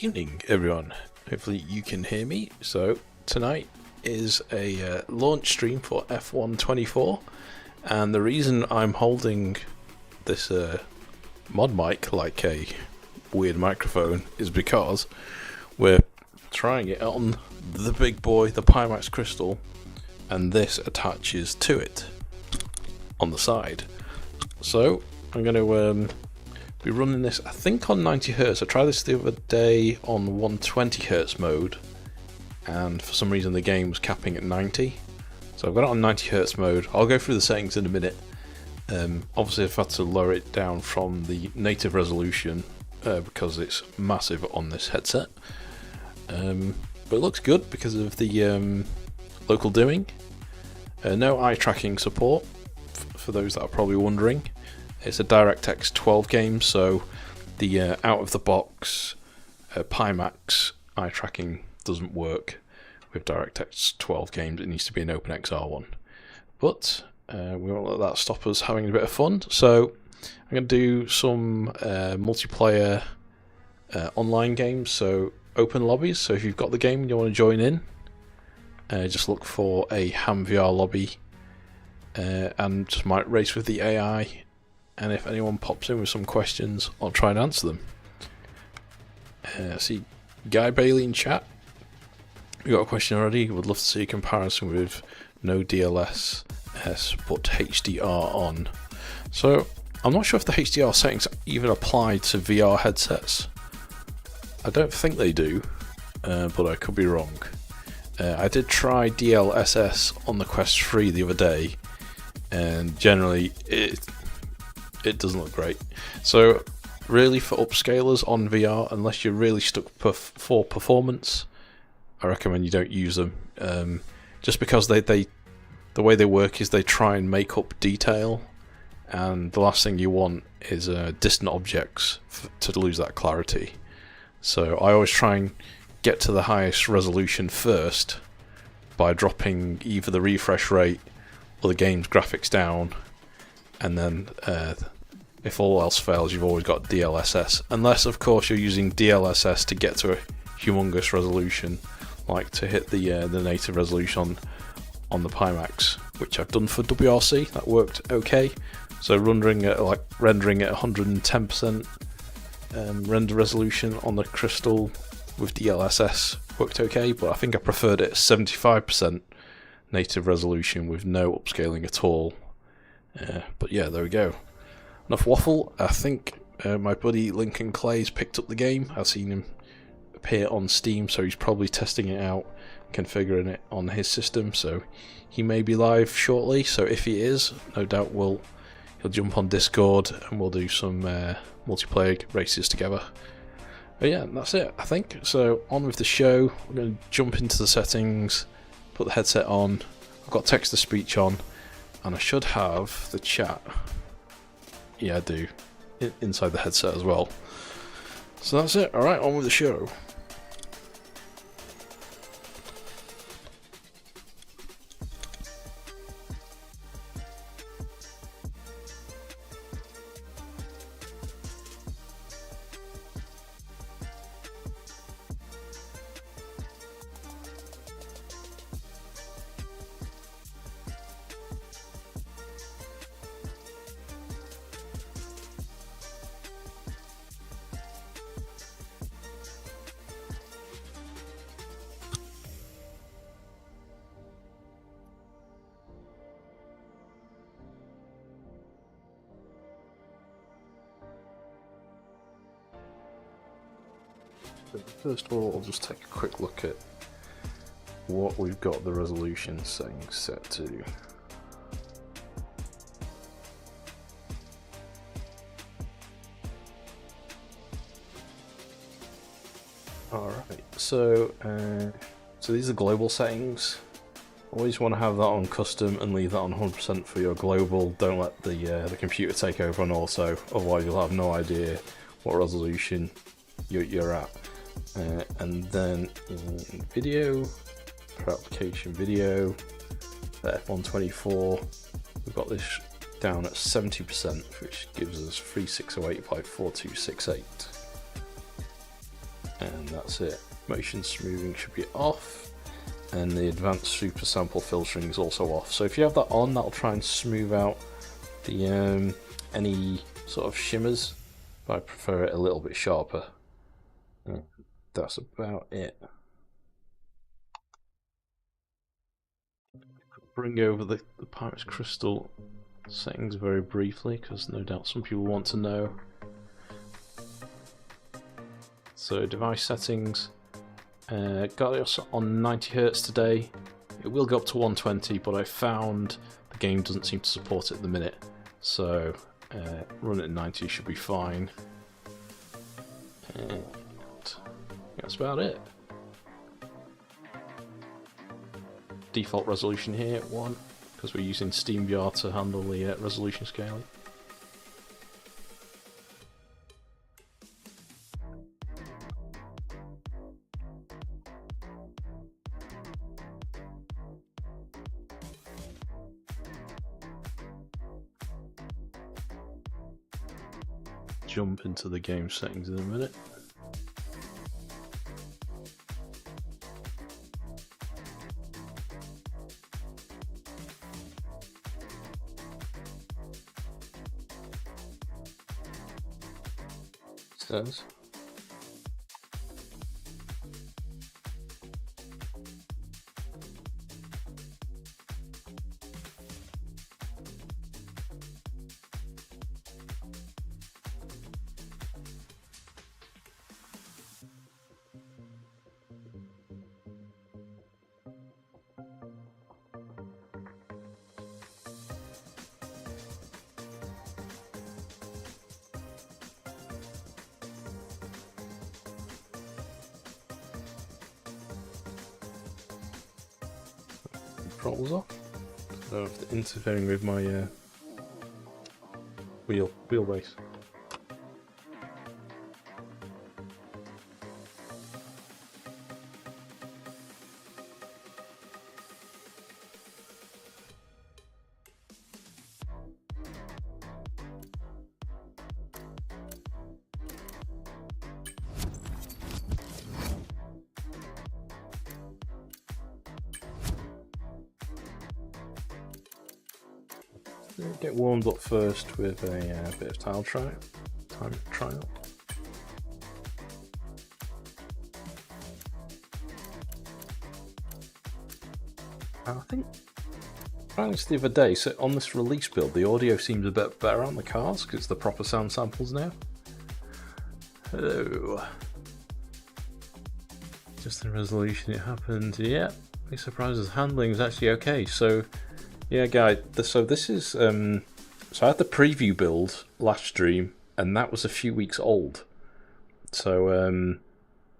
evening, everyone. Hopefully you can hear me. So tonight is a launch stream for F1 24, and the reason I'm holding this mod mic like a weird microphone is because we're trying it on the big boy, the Pimax crystal, and this attaches to it on the side. So I'm going to be running this, I think, on 90 Hz. I tried this the other day on 120 Hz mode, and for some reason the game was capping at 90. So I've got it on 90 Hz mode. I'll go through the settings in a minute. Obviously I've had to lower it down from the native resolution because it's massive on this headset. But it looks good because of the local dimming. No eye tracking support, for those that are probably wondering. It's a DirectX 12 game, so the out of the box Pimax eye tracking doesn't work with DirectX 12 games. It needs to be an OpenXR one. But we won't let that stop us having a bit of fun. So I'm going to do some multiplayer online games, so open lobbies. So if you've got the game and you want to join in, just look for a ham VR lobby and just might race with the AI. And if anyone pops in with some questions, I'll try and answer them. I see Guy Bailey in chat. We got a question already. Would love to see a comparison with no DLSS but HDR on. So I'm not sure if the HDR settings even apply to VR headsets. I don't think they do, but I could be wrong. I did try DLSS on the Quest 3 the other day, and generally it doesn't look great. So really, for upscalers on VR, unless you're really stuck for performance, I recommend you don't use them. Just because the way they work is they try and make up detail, and the last thing you want is distant objects to lose that clarity. So I always try and get to the highest resolution first by dropping either the refresh rate or the game's graphics down, and then if all else fails, you've always got DLSS. Unless, of course, you're using DLSS to get to a humongous resolution, like to hit the native resolution on the Pimax, which I've done for WRC. That worked okay. So rendering at 110% render resolution on the crystal with DLSS worked okay, but I think I preferred it at 75% native resolution with no upscaling at all. But yeah, there we go. Enough waffle. I think my buddy Lincoln Clay's picked up the game. I've seen him appear on Steam, so he's probably testing it out, configuring it on his system, so he may be live shortly. So if he is, no doubt he'll jump on Discord and we'll do some multiplayer races together. But yeah, that's it, I think. So on with the show. We're going to jump into the settings, put the headset on. I've got text-to-speech on, and I should have the chat. Yeah, I do. Inside the headset as well. So that's it. Alright, on with the show. First of all, I'll just take a quick look at what we've got the resolution settings set to. Alright, so these are global settings. Always want to have that on custom and leave that on 100% for your global. Don't let the computer take over on auto, otherwise you'll have no idea what resolution you're at. And then in video, for application video, for F1 24, we've got this down at 70%, which gives us 3608 by 4268. and that's it. Motion smoothing should be off, and the advanced super sample filtering is also off. So if you have that on, that'll try and smooth out the any sort of shimmers, but I prefer it a little bit sharper. That's about it. Bring over the Pimax crystal settings very briefly, because no doubt some people want to know. So device settings, got it on 90 Hz today. It will go up to 120, but I found the game doesn't seem to support it at the minute, so run it at 90 should be fine. And that's about it. Default resolution here, 1, because we're using SteamVR to handle the resolution scaling. Jump into the game settings in a minute. Says controls off. So it's interfering with my wheelbase. Get warmed up first with a bit of time trial. I think trying this the other day, so on this release build the audio seems a bit better on the cars because it's the proper sound samples now. Hello. Just in resolution it happened. Yeah, big surprises. Handling is actually okay. So yeah, guys, so this is so I had the preview build last stream and that was a few weeks old. So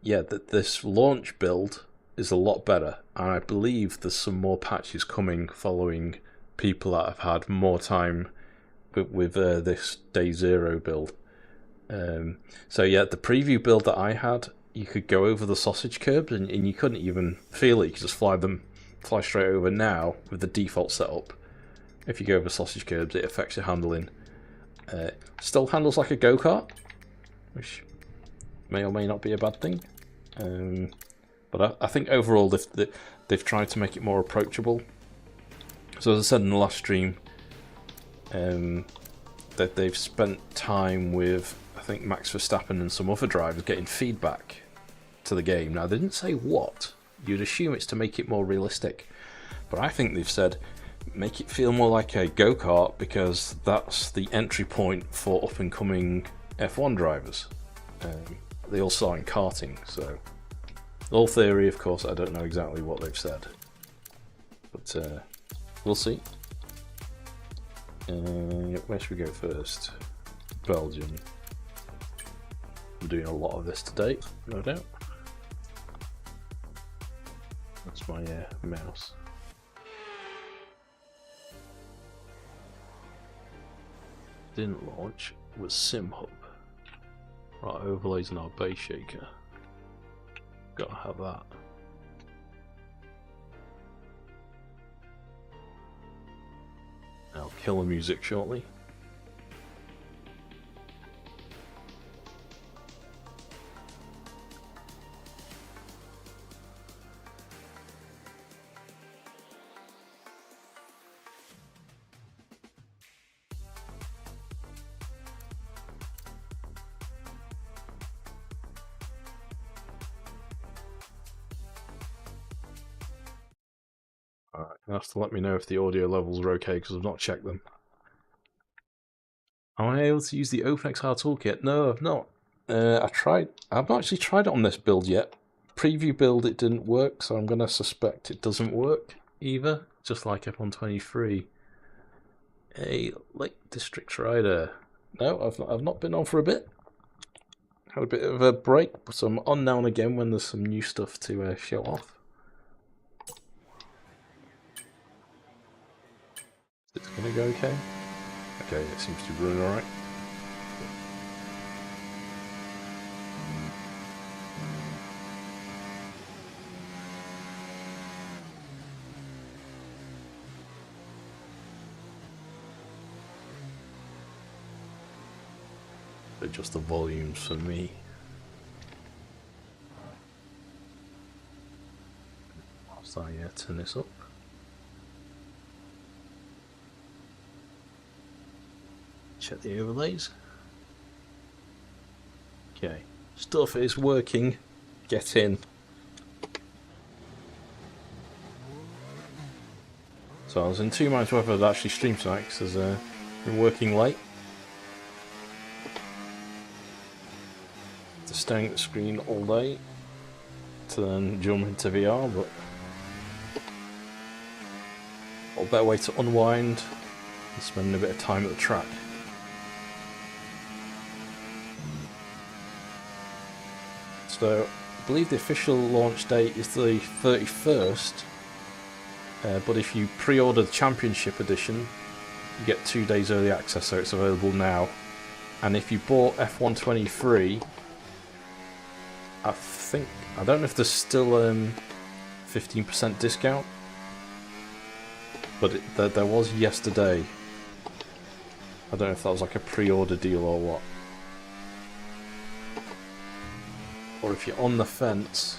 yeah, this launch build is a lot better, and I believe there's some more patches coming following people that have had more time with this day zero build. So yeah, the preview build that I had, you could go over the sausage curbs and you couldn't even feel it. You could just fly straight over. Now with the default setup, if you go over sausage curbs, it affects your handling. Still handles like a go-kart, which may or may not be a bad thing. But I think overall they've tried to make it more approachable. So as I said in the last stream, that they've spent time with, I think, Max Verstappen and some other drivers getting feedback to the game. Now they didn't say what. You'd assume it's to make it more realistic, but I think they've said make it feel more like a go-kart because that's the entry point for up-and-coming F1 drivers. They all start in karting, so all theory, of course. I don't know exactly what they've said, but we'll see. Where should we go first? Belgium. I'm doing a lot of this today, no doubt. That's my mouse. Didn't launch was SimHub. Right, overlays on our base shaker. Gotta have that. I'll kill the music shortly. Alright, you'll have to let me know if the audio levels are okay, because I've not checked them. Am I able to use the OpenXR toolkit? No, I've not. I've not actually tried it on this build yet. Preview build it didn't work, so I'm going to suspect it doesn't work either, just like F123. A Lake District Rider. No, I've not been on for a bit. Had a bit of a break, so I'm on now and again when there's some new stuff to show off. Is it going to go okay? Okay, it seems to be running alright. Adjust the volumes for me. So yeah, turn this up. Check the overlays. Okay, stuff is working. Get in. So I was in 2 minds whether I'd actually stream tonight because I've been working late. Just staring at the screen all day to then jump into VR, but a better way to unwind and spend a bit of time at the track. So I believe the official launch date is the 31st, but if you pre-order the Championship Edition, you get 2 days early access, so it's available now. And if you bought F123, I don't know if there's still 15% discount, but there was yesterday. I don't know if that was like a pre-order deal or what. Or if you're on the fence,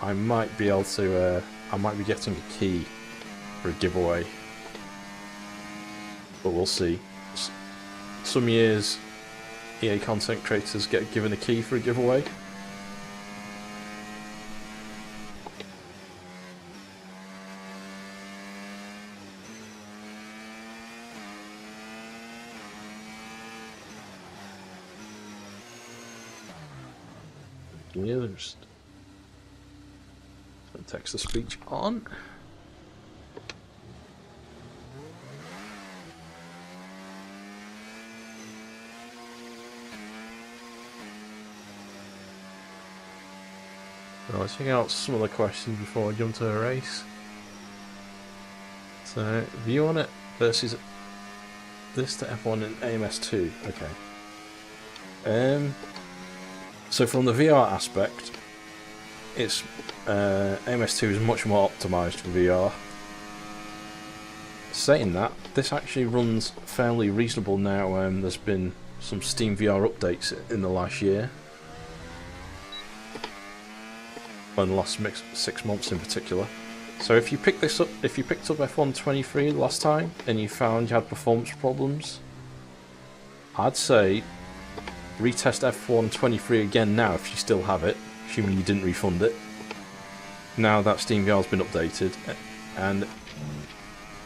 I might be able to. I might be getting a key for a giveaway, but we'll see. Some years, EA content creators get given a key for a giveaway. Yeah, just text to speech on. Let's check out some of the questions before I jump to a race. So, view on it versus this to F1 and AMS2. Okay. So from the VR aspect, it's AMS2 is much more optimized for VR. Saying that, this actually runs fairly reasonable now. There's been some Steam VR updates in the last year. In the last 6 months in particular. So if you picked this up, if you picked up F123 last time and you found you had performance problems, I'd say retest F123 again now if you still have it, assuming you didn't refund it. Now that Steam VR's been updated, and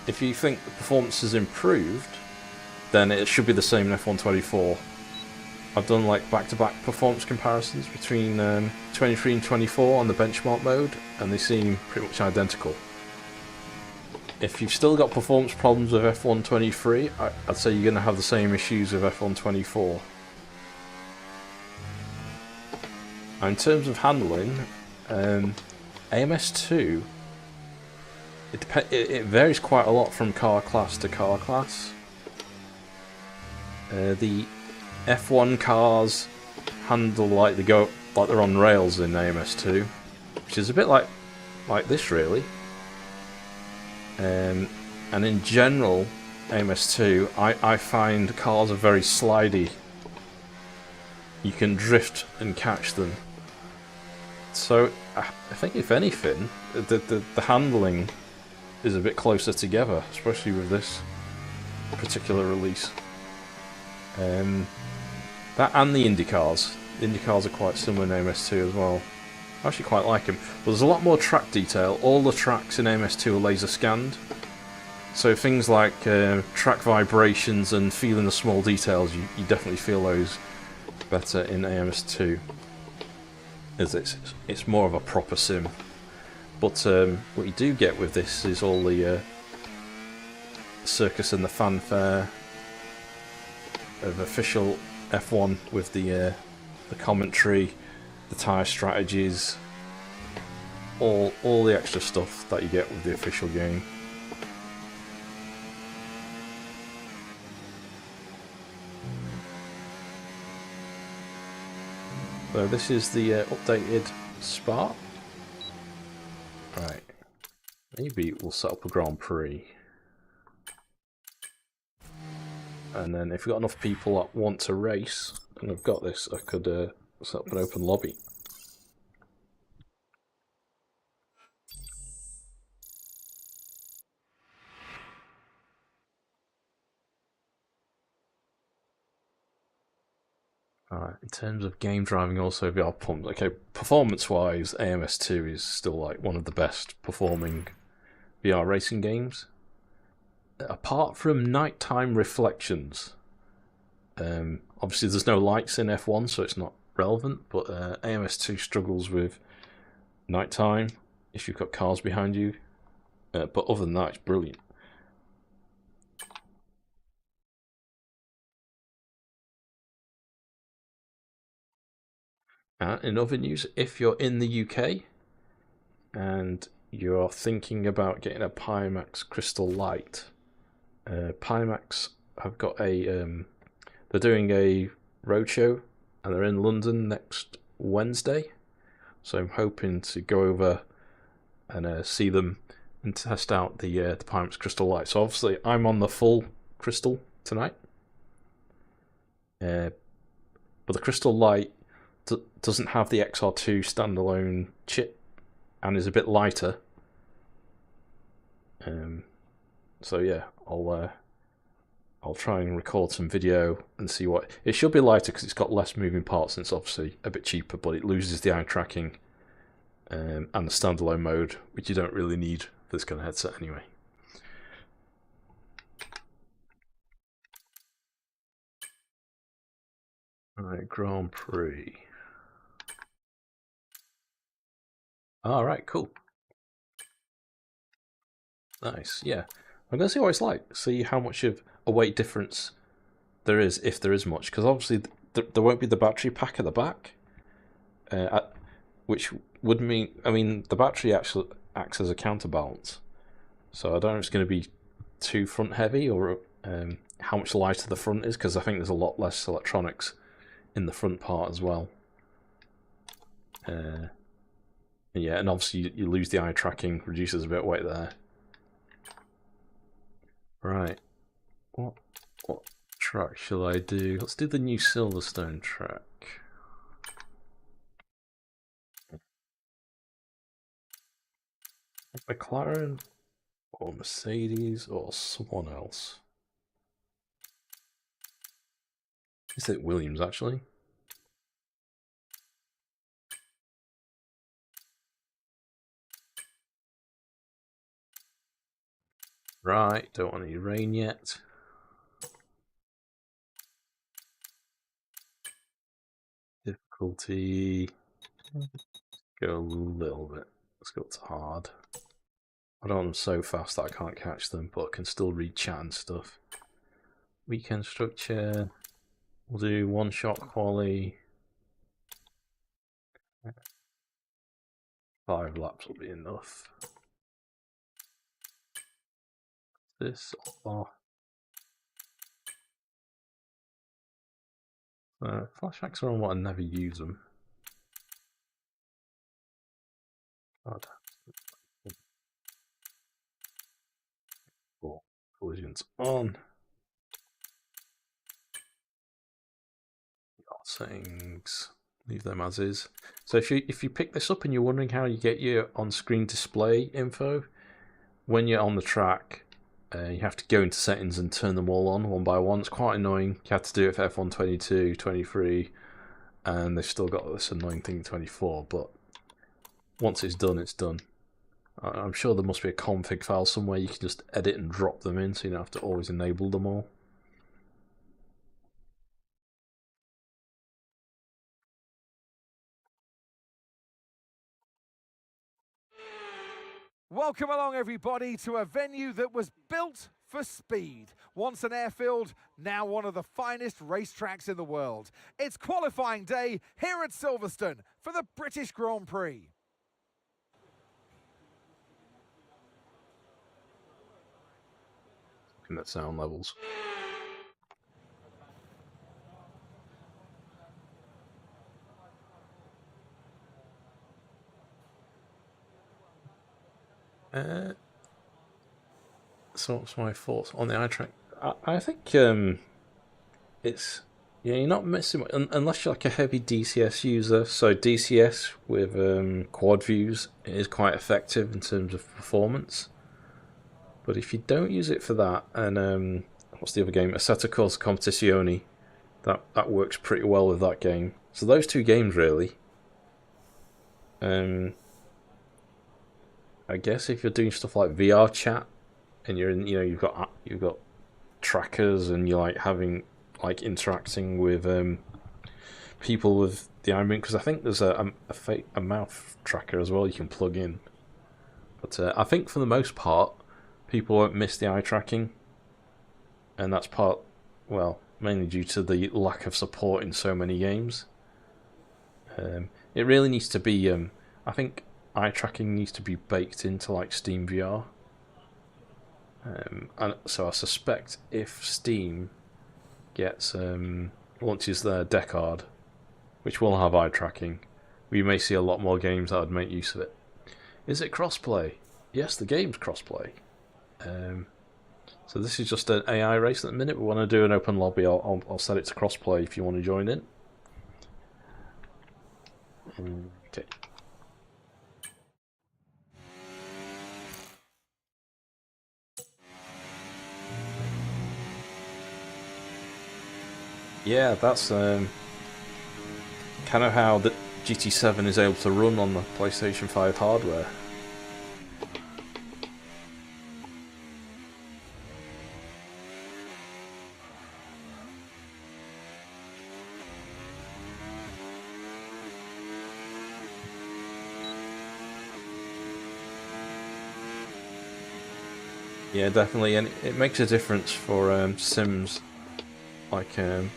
if you think the performance has improved, then it should be the same in F124. I've done like back-to-back performance comparisons between 23 and 24 on the benchmark mode, and they seem pretty much identical. If you've still got performance problems with F123, I'd say you're going to have the same issues with F124. Now, in terms of handling, AMS2, it varies quite a lot from car class to car class. The F1 cars handle like they're on rails in AMS2, which is a bit like this really. And in general, AMS2, I find cars are very slidey. You can drift and catch them. So I think if anything, the handling is a bit closer together, especially with this particular release. That and the Indy cars. The Indy cars are quite similar in AMS2 as well. I actually quite like them. But there's a lot more track detail. All the tracks in AMS2 are laser scanned. So things like track vibrations and feeling the small details, you definitely feel those better in AMS2. It's more of a proper sim. But what you do get with this is all the circus and the fanfare of official F1 with the commentary, the tyre strategies, all the extra stuff that you get with the official game. So this is the updated Spa. Right, maybe we'll set up a Grand Prix. And then if we've got enough people that want to race, and I've got this, I could set up an open lobby. Alright, in terms of game driving, also VR pumped. Okay, performance-wise, AMS2 is still like one of the best performing VR racing games. Apart from nighttime reflections, obviously there's no lights in F1, so it's not relevant. But AMS2 struggles with nighttime if you've got cars behind you. But other than that, it's brilliant. In other news, if you're in the UK and you're thinking about getting a Pimax Crystal Light, Pimax have got they're doing a roadshow and they're in London next Wednesday. So I'm hoping to go over and see them and test out the Pimax Crystal Light. So obviously I'm on the full Crystal tonight. But the Crystal Light doesn't have the XR2 standalone chip and is a bit lighter. So yeah, I'll try and record some video and see what it should be lighter because it's got less moving parts and it's obviously a bit cheaper, but it loses the eye tracking and the standalone mode, which you don't really need for this kind of headset anyway. Alright, Grand Prix. Alright, cool. Nice, yeah. I'm going to see what it's like, see how much of a weight difference there is, if there is much, because obviously there won't be the battery pack at the back, which would mean, the battery actually acts as a counterbalance, so I don't know if it's going to be too front heavy or how much lighter the front is, because I think there's a lot less electronics in the front part as well. Yeah, and obviously you lose the eye tracking, reduces a bit of weight there. Right, what track shall I do? Let's do the new Silverstone track. McLaren or Mercedes or someone else? Is it Williams actually? Right, don't want any rain yet. Difficulty. Go a little bit. Let's go to hard. I don't want them so fast that I can't catch them, but I can still read chat and stuff. Weekend structure. We'll do one shot quali. 5 laps will be enough. This off. Flashbacks are on what I never use them. God. Cool. Collisions on. Settings. Leave them as is. So if you pick this up and you're wondering how you get your on-screen display info, when you're on the track, you have to go into settings and turn them all on one by one. It's quite annoying. You have to do it for F1 22, 23, and they've still got this annoying thing 24, but once it's done, it's done. I'm sure there must be a config file somewhere you can just edit and drop them in, so you don't have to always enable them all. Welcome along, everybody, to a venue that was built for speed. Once an airfield, now one of the finest racetracks in the world. It's qualifying day here at Silverstone for the British Grand Prix. Looking at sound levels. So what's my thoughts on the eye track? I think it's you're not missing unless you're like a heavy DCS user. So DCS with quad views is quite effective in terms of performance. But if you don't use it for that, and what's the other game? Assetto Corsa Competizione, that works pretty well with that game. So those two games really. I guess if you're doing stuff like VR chat and you're in, you've got trackers and you're like having like interacting with people with the iMovie, because I think there's a mouth tracker as well you can plug in. But I think for the most part, people won't miss the eye tracking, and that's mainly due to the lack of support in so many games. It really needs to be. I think eye tracking needs to be baked into like Steam VR. And so I suspect if Steam gets launches their Decard, which will have eye tracking, we may see a lot more games that would make use of it. Is it crossplay? Yes, the game's crossplay. So this is just an AI race at the minute. We want to do an open lobby. I'll set it to crossplay if you want to join in. Okay. Yeah, that's kind of how the GT7 is able to run on the PlayStation 5 hardware. Yeah, definitely, and it makes a difference for Sims. Like, I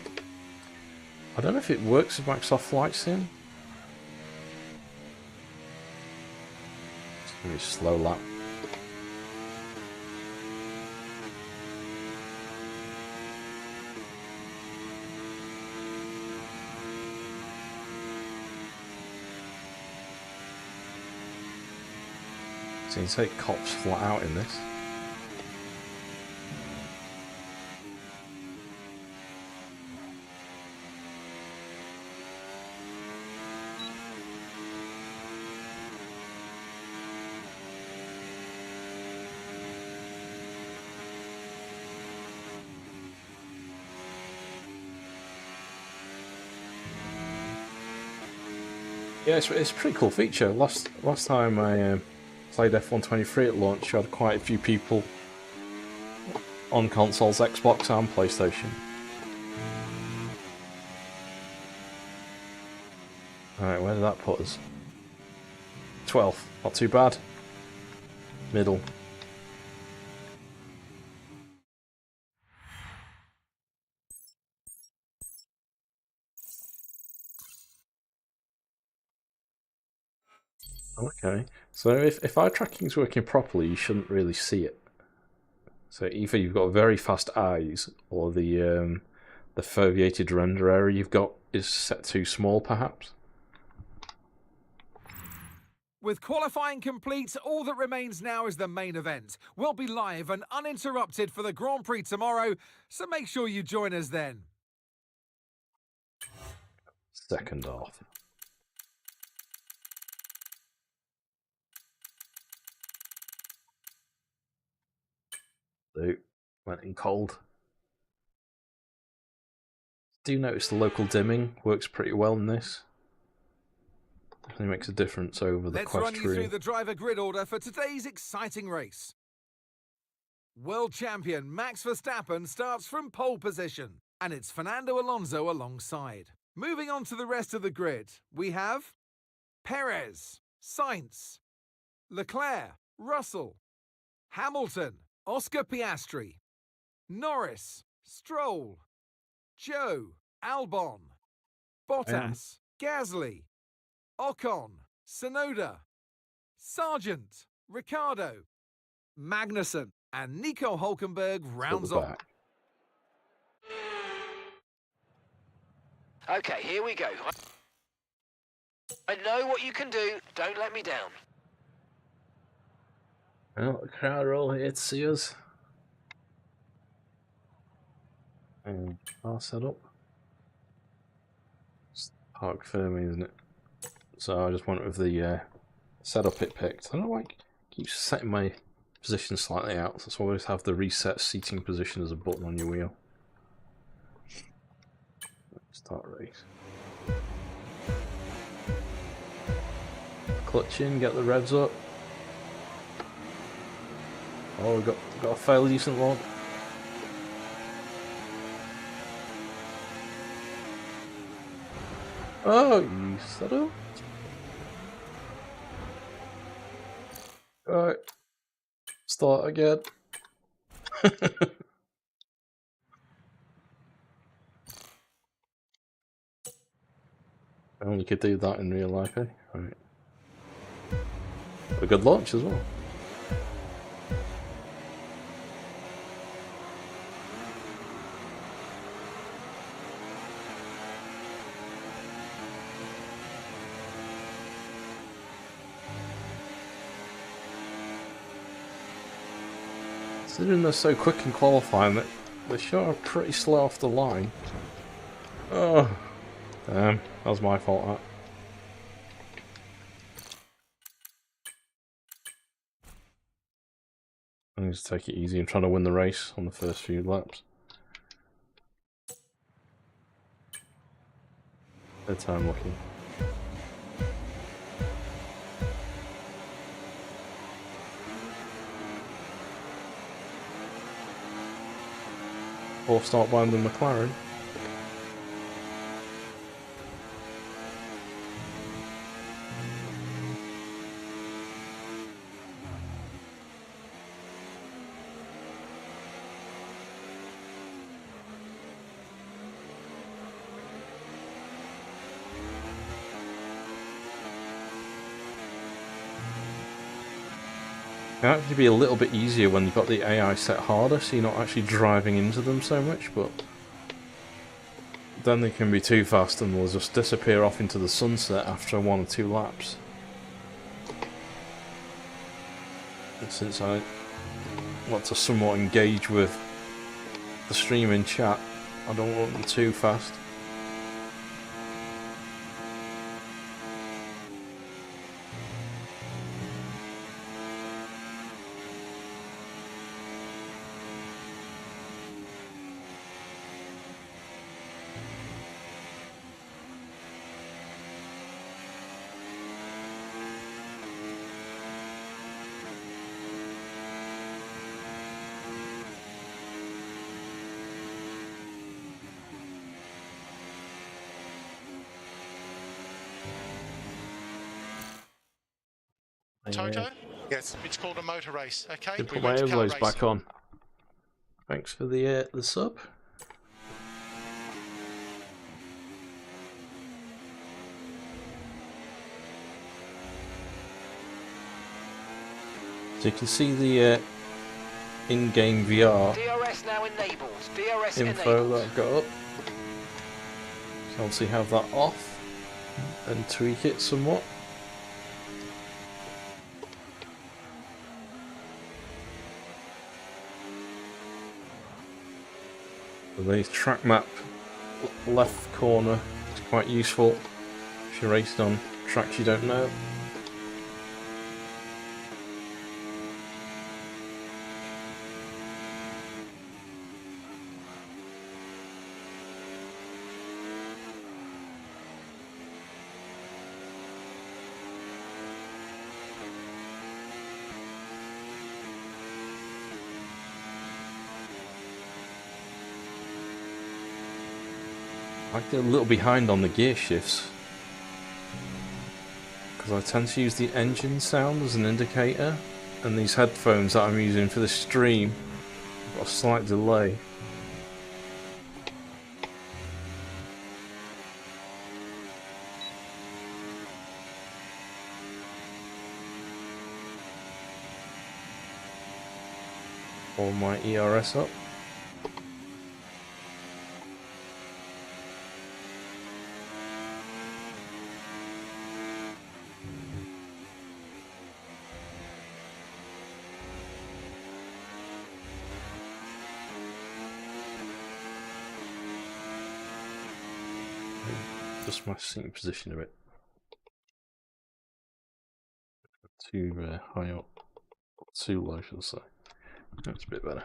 don't know if it works with Microsoft Flight Sim. It's gonna be a slow lap. So you take cops flat out in this. Yeah, it's a pretty cool feature. Last time I played F123 at launch, you had quite a few people on consoles, Xbox and PlayStation. Alright, where did that put us? 12th, not too bad. Middle. Okay, so if eye tracking's working properly, you shouldn't really see it. So either you've got very fast eyes, or the foveated render area you've got is set too small, perhaps. With qualifying complete, all that remains now is the main event. We'll be live and uninterrupted for the Grand Prix tomorrow, so make sure you join us then. Second half. So, went in cold. Do notice the local dimming works pretty well in this. Definitely makes a difference over the Let's run you through equestrian. the driver grid order for today's exciting race. World champion Max Verstappen starts from pole position, and it's Fernando Alonso alongside. Moving on to the rest of the grid, we have Perez, Sainz, Leclerc, Russell, Hamilton, Oscar Piastri, Norris, Stroll, Joe, Albon, Bottas, Gasly, Ocon, Sonoda, Sargent, Ricciardo, Magnussen, and Nico Hulkenberg rounds off. Okay, here we go. I know what you can do. Don't let me down. Well, the crowd are all here to see us. And car set up. It's park for me, isn't it? So I just went with the setup it picked. I don't know why it keeps setting my position slightly out. So I always have the reset seating position as a button on your wheel. Start race. Clutch in, get the revs up. Oh, we've got a fairly decent one. Oh, you settle. Alright. Start again. I only could do that in real life, eh? Right. A good launch as well. Considering they're so quick in qualifying, that they sure are pretty slow off the line. Oh, damn, that was my fault. That. I need to take it easy. I'm trying to win the race on the first few laps. Third time lucky. Fourth start behind the McLaren. It can actually be a little bit easier when you've got the AI set harder, so you're not actually driving into them so much, but then they can be too fast and they'll just disappear off into the sunset after 1 or 2 laps. And since I want to somewhat engage with the stream in chat, I don't want them too fast. Toto? Yes, it's called a motor race. Okay. Can put my overlays back on. Thanks for the sub. So you can see the in-game VR DRS now enabled. DRS info enabled. that I've got up. So obviously have that off and tweak it somewhat. The track map left corner is quite useful if you're racing on tracks you don't know. I get a little behind on the gear shifts because I tend to use the engine sound as an indicator, and these headphones that I'm using for the stream have got a slight delay. Or my ERS up. Just my seating position a bit too high up, too low, should I say. That's a bit better.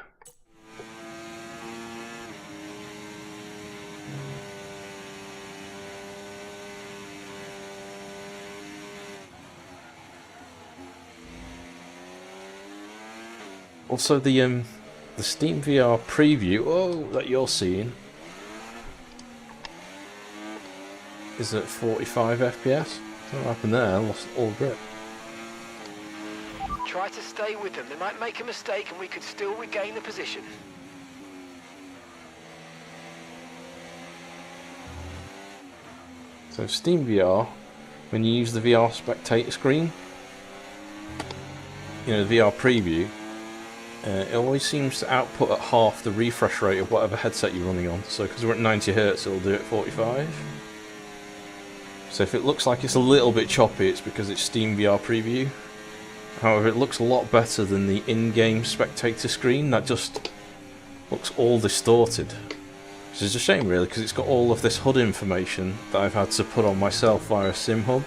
Also, the Steam VR preview that you're seeing is at 45 FPS. What happened there? I lost all grip. Try to stay with them. They might make a mistake and we could still regain the position. So Steam VR, when you use the VR spectator screen, you know, the VR preview, it always seems to output at half the refresh rate of whatever headset you're running on. So because we're at 90 Hz, it'll do it at 45. So if it looks like it's a little bit choppy, it's because it's Steam VR preview. However, it looks a lot better than the in-game spectator screen that just looks all distorted. Which is a shame really, because it's got all of this HUD information that I've had to put on myself via SimHub.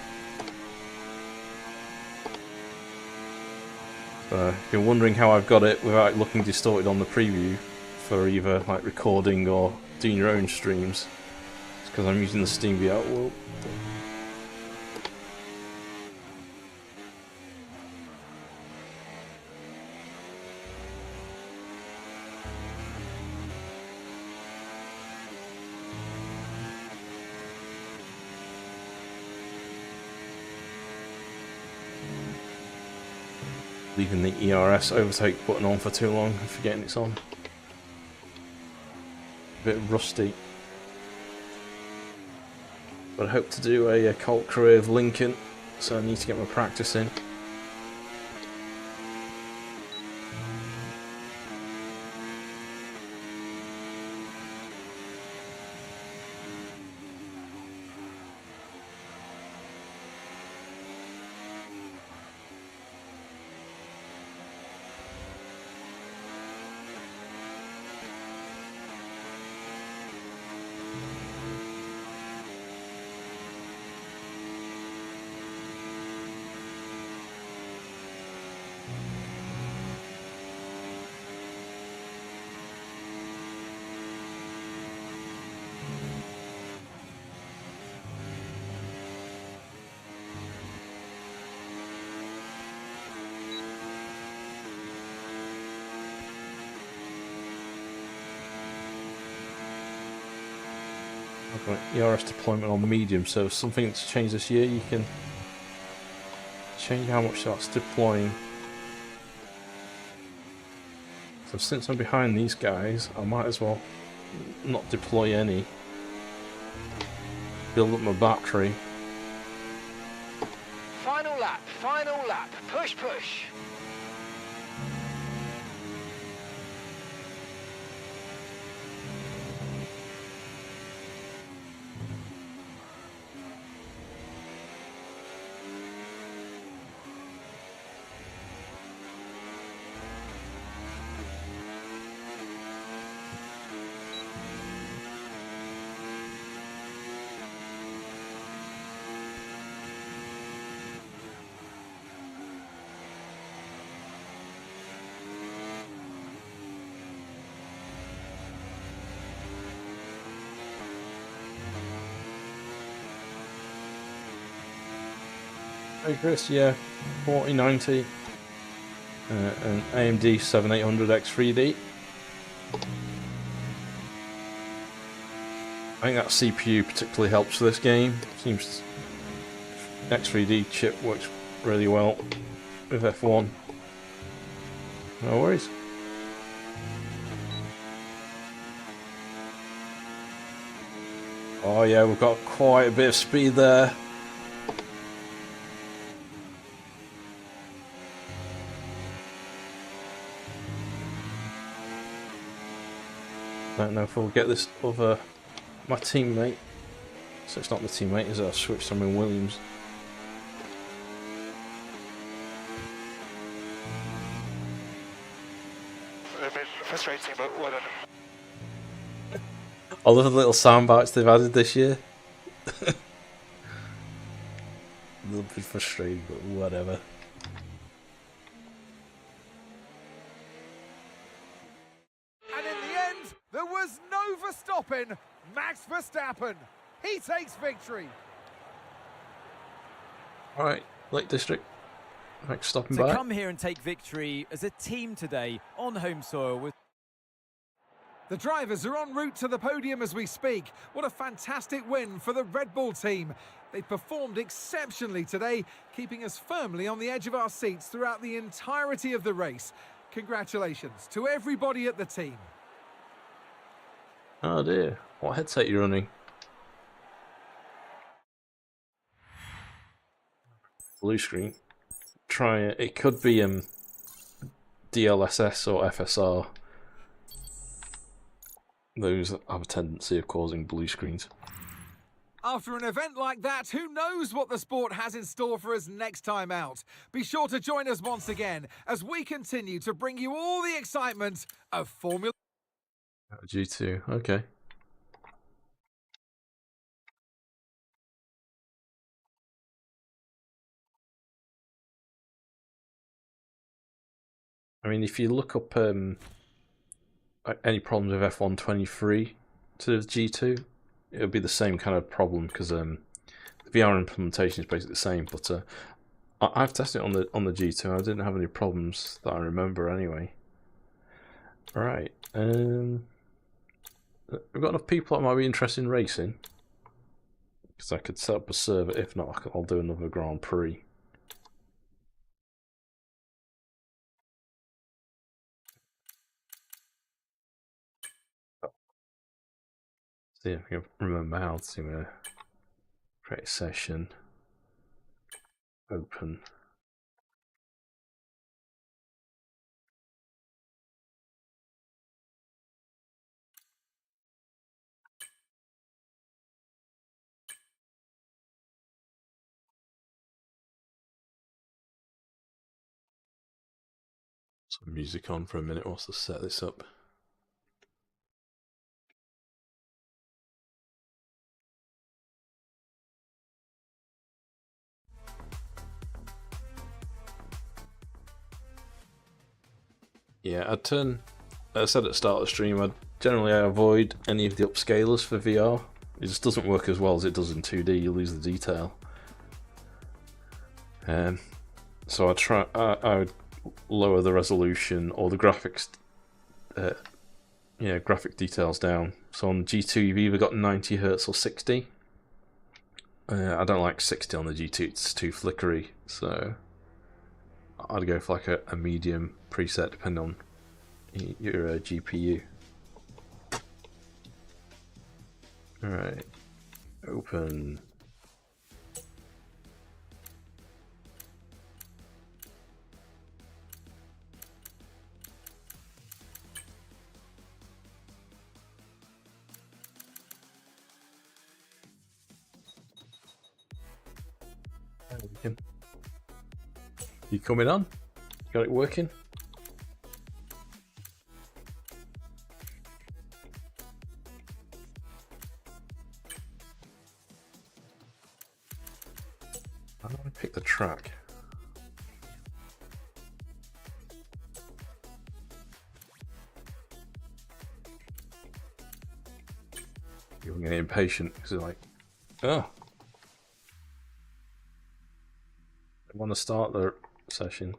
So if you're wondering how I've got it without looking distorted on the preview for either like recording or doing your own streams, it's because I'm using the Steam VR. Whoa. Leaving the ERS overtake button on for too long and forgetting it's on. A bit rusty. But I hope to do a cult career of Lincoln, so I need to get my practice in. I've got ERS deployment on medium, so if something to change this year, you can change how much that's deploying. So since I'm behind these guys, I might as well not deploy any. Build up my battery. Final lap, push, push. Hey Chris, yeah, 4090 and AMD 7800X3D. I think that CPU particularly helps for this game. Seems X3D chip works really well with F1. No worries. Oh yeah, we've got quite a bit of speed there. Don't know if we'll get this other, my teammate. So it's not the teammate, is it? I've switched them in Williams. A bit frustrating, but well done. I love the little sound bites they've added this year. A little bit frustrating, but whatever. And in the end, there was no Verstappen. Max Verstappen. He takes victory. Alright, Lake District. Thanks for stopping To by. come here and take victory as a team today on home soil with The drivers are en route to the podium as we speak. What a fantastic win for the Red Bull team. They performed exceptionally today, keeping us firmly on the edge of our seats throughout the entirety of the race. Congratulations to everybody at the team. Oh dear, what headset are you running? Blue screen. Try it. It could be DLSS or FSR. Those have a tendency of causing blue screens. After an event like that, who knows what the sport has in store for us next time out? Be sure to join us once again as we continue to bring you all the excitement of Formula. G2, okay. I mean, if you look up any problems with F123 to G2, it'll be the same kind of problem because the VR implementation is basically the same. But I've tested it on the G2. I didn't have any problems that I remember anyway. All right. We've got enough people that might be interested in racing. Because I could set up a server. If not, I'll do another Grand Prix. See if I can remember how to create a session. Open. Some music on for a minute whilst I set this up. Yeah, I said at the start of the stream, I avoid any of the upscalers for VR. It just doesn't work as well as it does in 2D. You lose the detail. So I would lower the resolution or the graphics, graphic details down. So on G2 you've either got 90 Hz or 60. I don't like 60 on the G2, it's too flickery, so I'd go for like a medium preset depending on your GPU. Alright, open. You coming on? Got it working? How do I pick the track? You're getting impatient because you're like, oh. I want to start the session.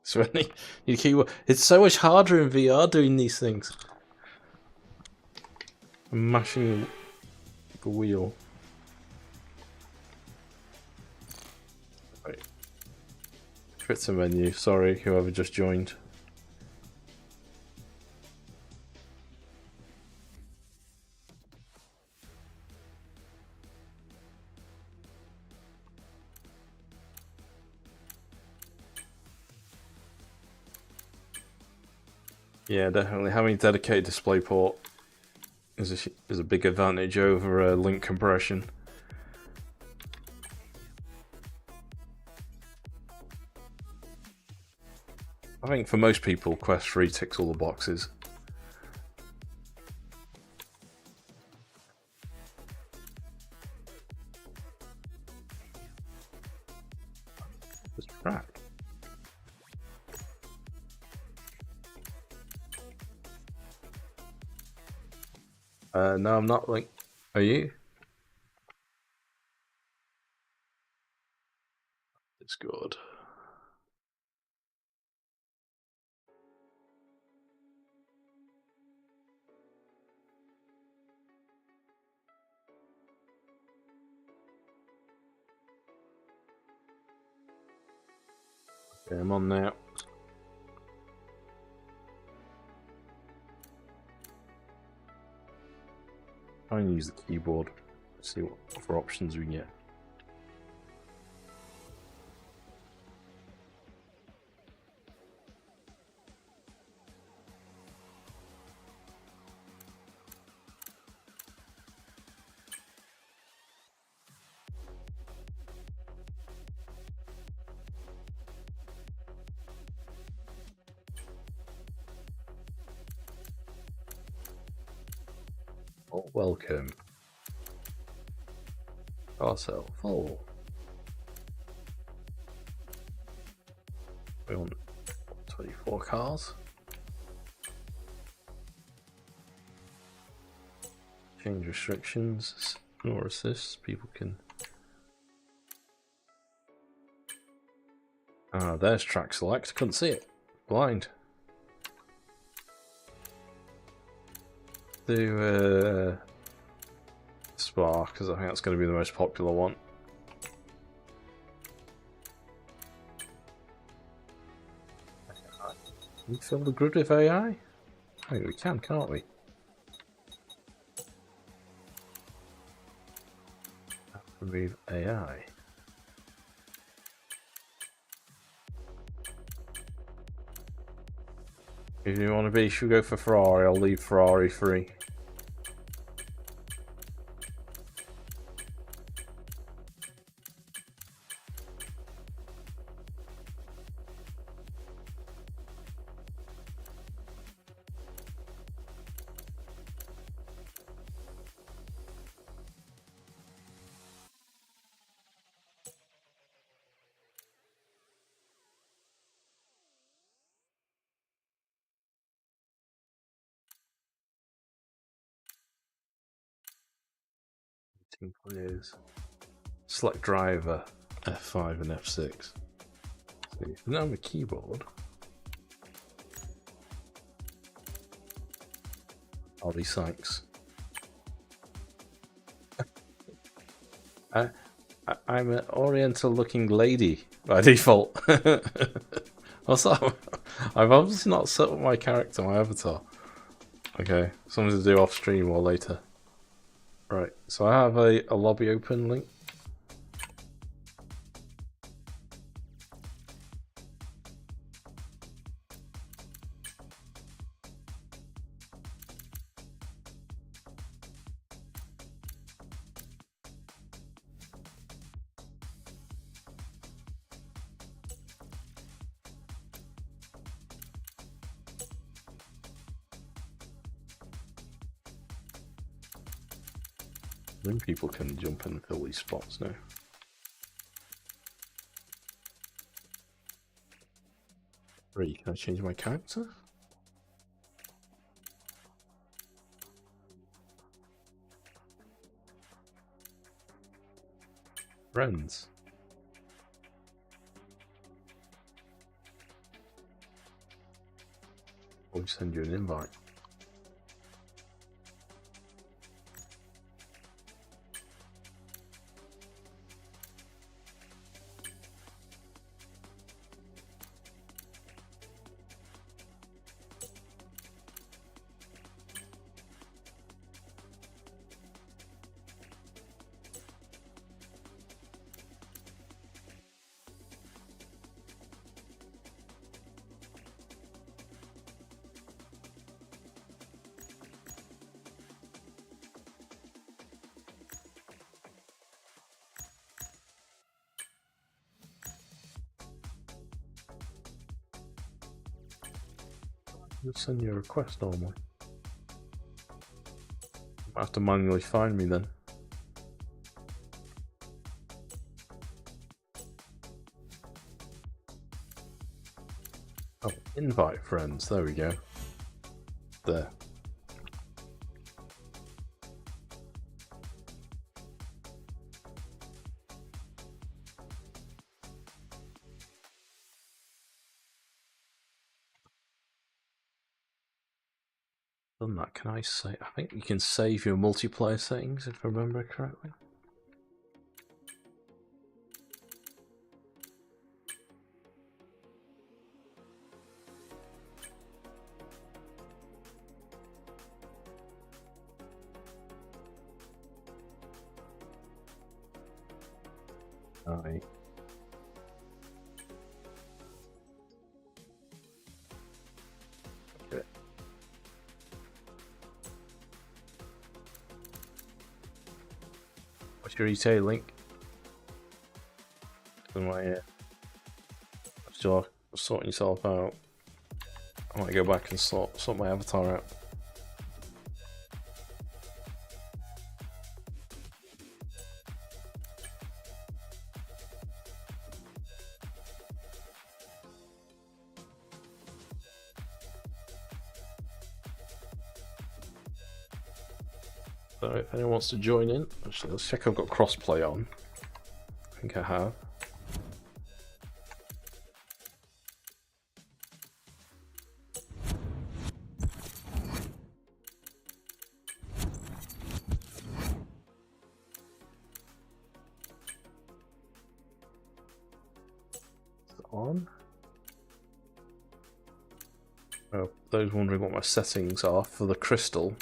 So it's so much harder in VR doing these things. I'm mashing the wheel. Right. It's a menu. Sorry, whoever just joined. Yeah, definitely having a dedicated DisplayPort is a big advantage over link compression. I think for most people, Quest 3 ticks all the boxes. This track. No, I'm not. Like, are you? It's good. Okay, I'm on now. Try and use the keyboard. See what other options we can get. Oh, welcome. Also, full. We want 24 cars. Change restrictions or assists. People can. Ah, there's track select. Couldn't see it. Blind. Do Spa, because I think that's going to be the most popular one. Can we fill the grid with AI? I think we can, can't we? Remove AI. If you want to be, should we go for Ferrari? I'll leave Ferrari free. Team players. Select driver. F5 and F6. See, now on the keyboard. Ollie Sykes. I'm an oriental-looking lady by default. What's that? I've obviously not set up my character, my avatar. Okay, something to do off stream or later. Right, so I have a lobby open link. Then people can jump in and fill these spots now. Can I change my character? Friends. Or send you an invite. Just send you a request normally. Might have to manually find me then. Oh, invite friends. There we go. There. Done that. Can I say? I think you can save your multiplayer settings if I remember correctly. Aye. Okay. What's your ETA link? Still sorting yourself out. I might go back and sort my avatar out. So if anyone wants to join in, actually let's check I've got crossplay on. I think I have. Is it on? Oh, those wondering what my settings are for the crystal,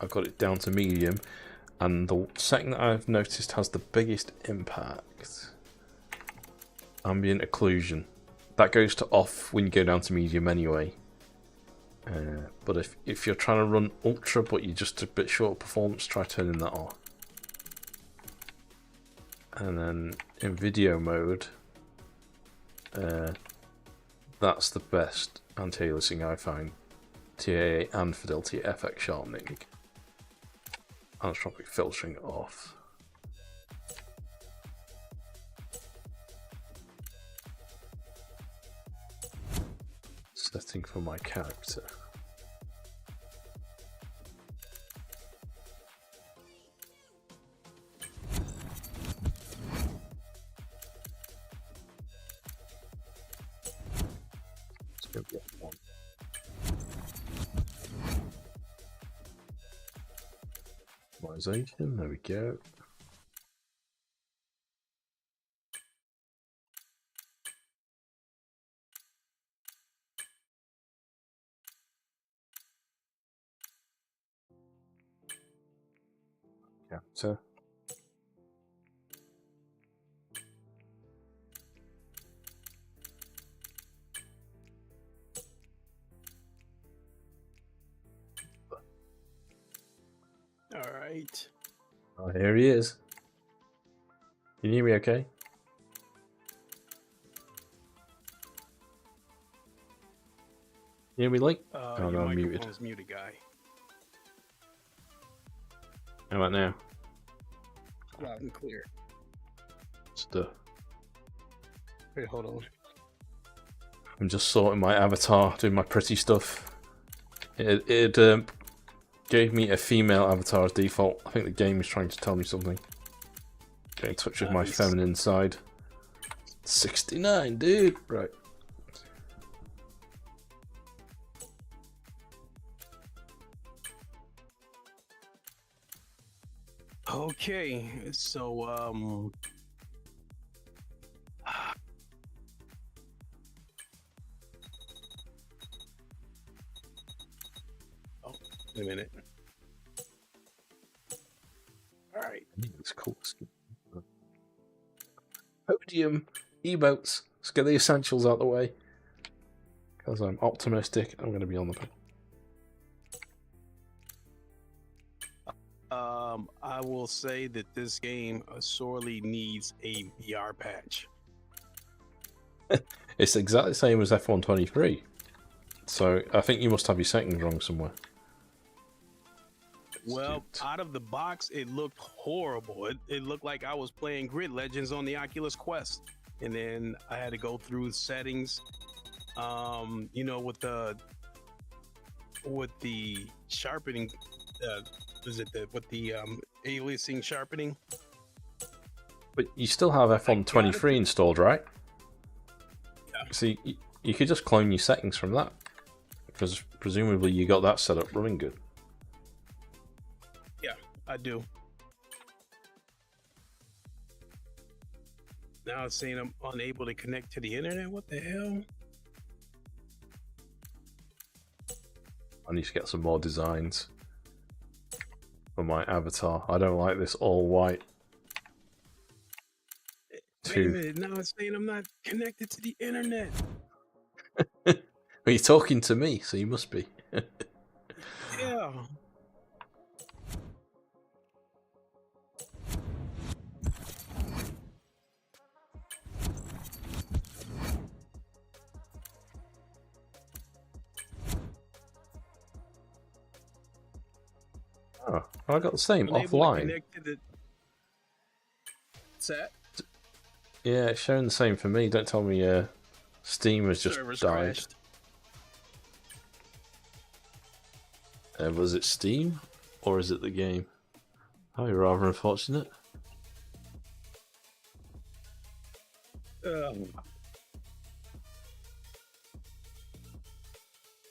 I've got it down to medium, and the setting that I've noticed has the biggest impact, ambient occlusion. That goes to off when you go down to medium anyway. But if you're trying to run ultra but you're just a bit short of performance, try turning that off. And then in video mode, that's the best anti-aliasing I find. TAA and fidelity FX sharpening. Anisotropic filtering off. Setting for my character. Let's go get one. Optimization, there we go. Character. All right. Oh, here he is. Can you hear me okay? You hear me, Link? Oh, Your no, I'm muted. microphone's muted, guy. How about now? Loud and clear. Stuff. Wait, hold on. I'm just sorting my avatar, doing my pretty stuff. It gave me a female avatar as default. I think the game is trying to tell me something. Get in touch with my feminine side. 69, dude. Right. Okay, so oh, wait a minute. All right. It's cool. Podium, emotes. Let's get the essentials out of the way. Because I'm optimistic, I'm going to be on the podium. I will say that this game sorely needs a VR patch. It's exactly the same as F123. So I think you must have your settings wrong somewhere. Well, out of the box, it looked horrible. It looked like I was playing Grid Legends on the Oculus Quest, and then I had to go through settings. You know, with the sharpening, with the aliasing sharpening. But you still have F123 installed, right? Yeah. See, you could just clone your settings from that, because presumably you got that set up running good. Yeah, I do. Now it's saying I'm unable to connect to the internet. What the hell? I need to get some more designs for my avatar. I don't like this all white. Wait a minute, now it's saying I'm not connected to the internet. Well, you're talking to me, so you must be. Yeah. Oh, I got the same Unable offline. to connect to the set. Yeah, it's showing the same for me. Don't tell me Steam has just Servers died. crashed. Was it Steam or is it the game? Oh, you're rather unfortunate.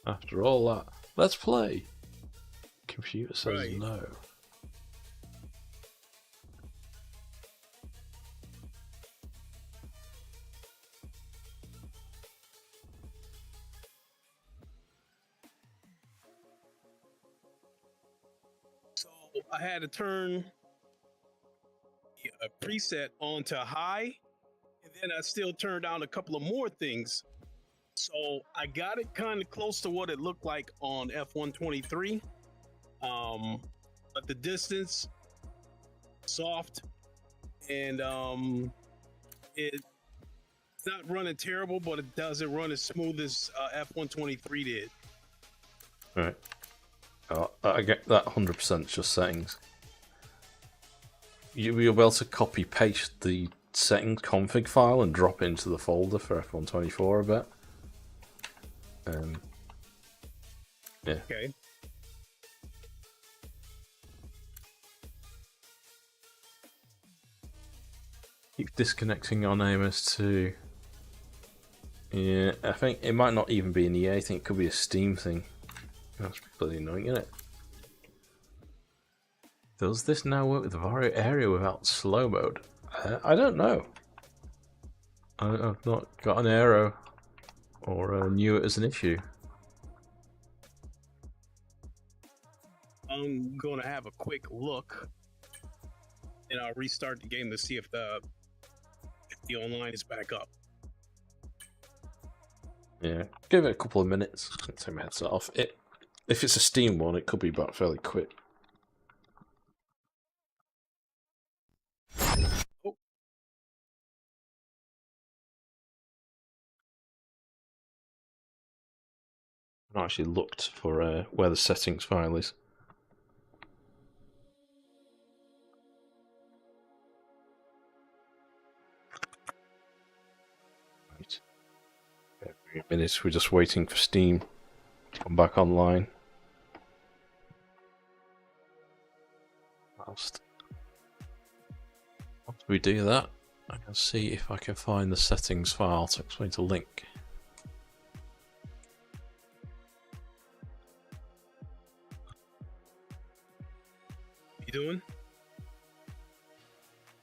After all that, let's play. Computer says Right. no. So I had to turn a preset onto high, and then I still turned down a couple of more things. So I got it kind of close to what it looked like on F123. But the distance, soft, and it's not running terrible, but it doesn't run as smooth as F123 did. Right. I get that 100% just settings. You'll be able to copy paste the settings config file and drop it into the folder for F124 a bit. Yeah. Okay. Keep disconnecting on AMS2. Yeah, I think it might not even be an EA thing, it could be a Steam thing. That's bloody annoying, isn't it? Does this now work with the Vario area without slow mode? I don't know. I've not got an arrow or knew it as an issue. I'm going to have a quick look, and I'll restart the game to see if the online is back up. Yeah, give it a couple of minutes. Take my headset off. If it's a Steam one, it could be back fairly quick. Oh. I actually looked for where the settings file is. Right. Every minute we're just waiting for Steam to come back online. Whilst we do that, I can see if I can find the settings file to explain to Link. You doing?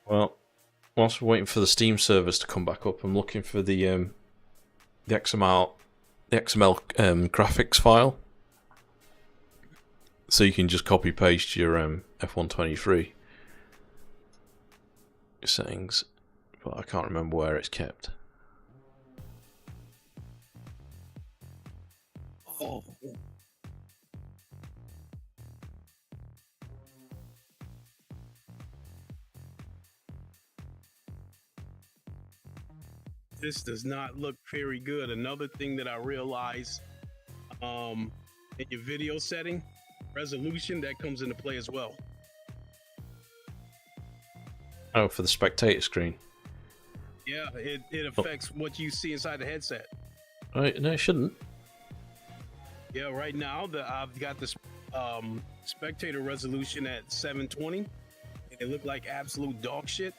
Well, whilst we're waiting for the Steam servers to come back up, I'm looking for the XML graphics file, so you can just copy paste your F123 settings, but I can't remember where it's kept. Oh. This does not look very good. Another thing that I realized, in your video setting, resolution, that comes into play as well. Oh, for the spectator screen. Yeah, it affects what you see inside the headset. Right, no, it shouldn't. Yeah, right now I've got this spectator resolution at 720, and it looked like absolute dog shit.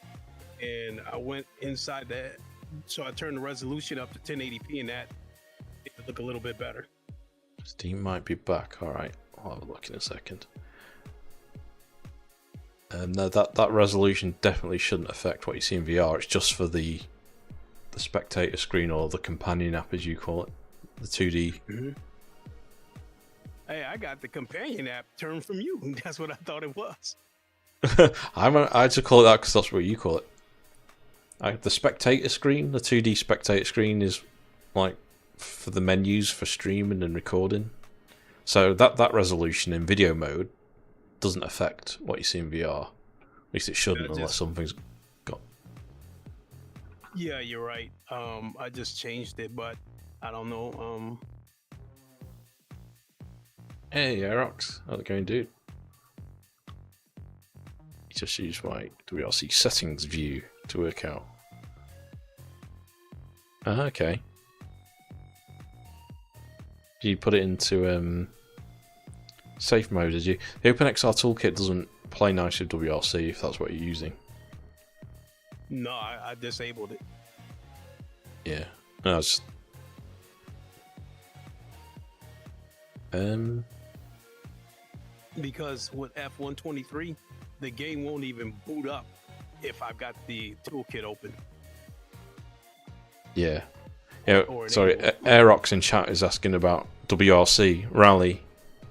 And I went inside that, so I turned the resolution up to 1080p, and that it would look a little bit better. Steam might be back. All right, I'll have a look in a second. No, that resolution definitely shouldn't affect what you see in VR. It's just for the spectator screen, or the companion app, as you call it, the 2D. Mm-hmm. Hey, I got the companion app turned from you. That's what I thought it was. I just call it that because that's what you call it. The spectator screen, the 2D spectator screen, is like for the menus for streaming and recording. So that resolution in video mode doesn't affect what you see in VR. At least it shouldn't, unless something's got. Yeah, you're right. I just changed it, but I don't know. Hey, Aerox, how's it going, dude? You just use my WRC settings view to work out. Okay. You put it into safe mode, did you? The OpenXR toolkit doesn't play nice with WRC if that's what you're using. No, I disabled it. Yeah. No, it's because with F123, the game won't even boot up if I've got the toolkit open. Yeah. Yeah. Sorry, Aerox in chat is asking about WRC Rally,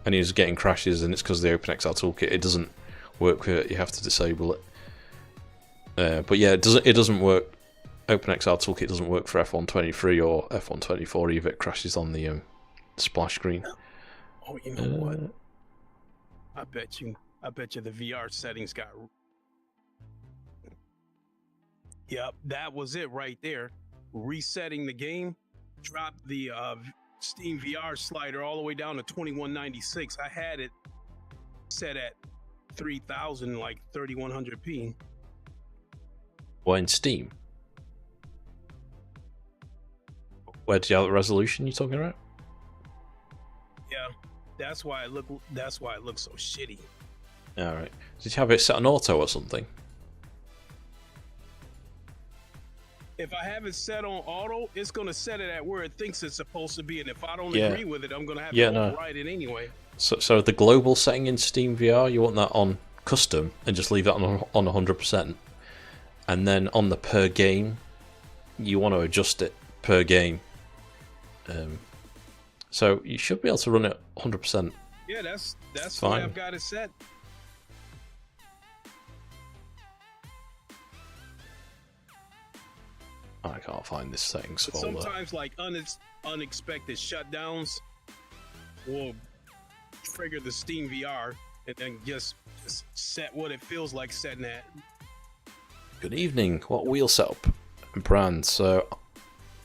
and he was getting crashes, and it's because of the OpenXR toolkit. It doesn't work with it. You have to disable it. But yeah, it doesn't work. OpenXR toolkit doesn't work for F123 or F124 either. It crashes on the splash screen. Oh, you know what? I bet you the VR settings got. Yep, that was it right there. Resetting the game, dropped the Steam VR slider all the way down to 2196. I had it set at 3000, like 3100p. Well, in Steam. Where do you have the resolution you're talking about? Yeah, that's why it looks so shitty. All right. Did you have it set on auto or something? If I have it set on auto, it's going to set it at where it thinks it's supposed to be, and if I don't agree with it, I'm going to have to override it anyway. So the global setting in Steam VR, you want that on custom and just leave that on 100%, and then on the per game, you want to adjust it per game. So you should be able to run it 100%. Yeah, that's the way I've got it set. I can't find this settings folder. Sometimes, like unexpected shutdowns will trigger the Steam VR and then just set what it feels like setting at. Good evening. What wheel setup and brand? So,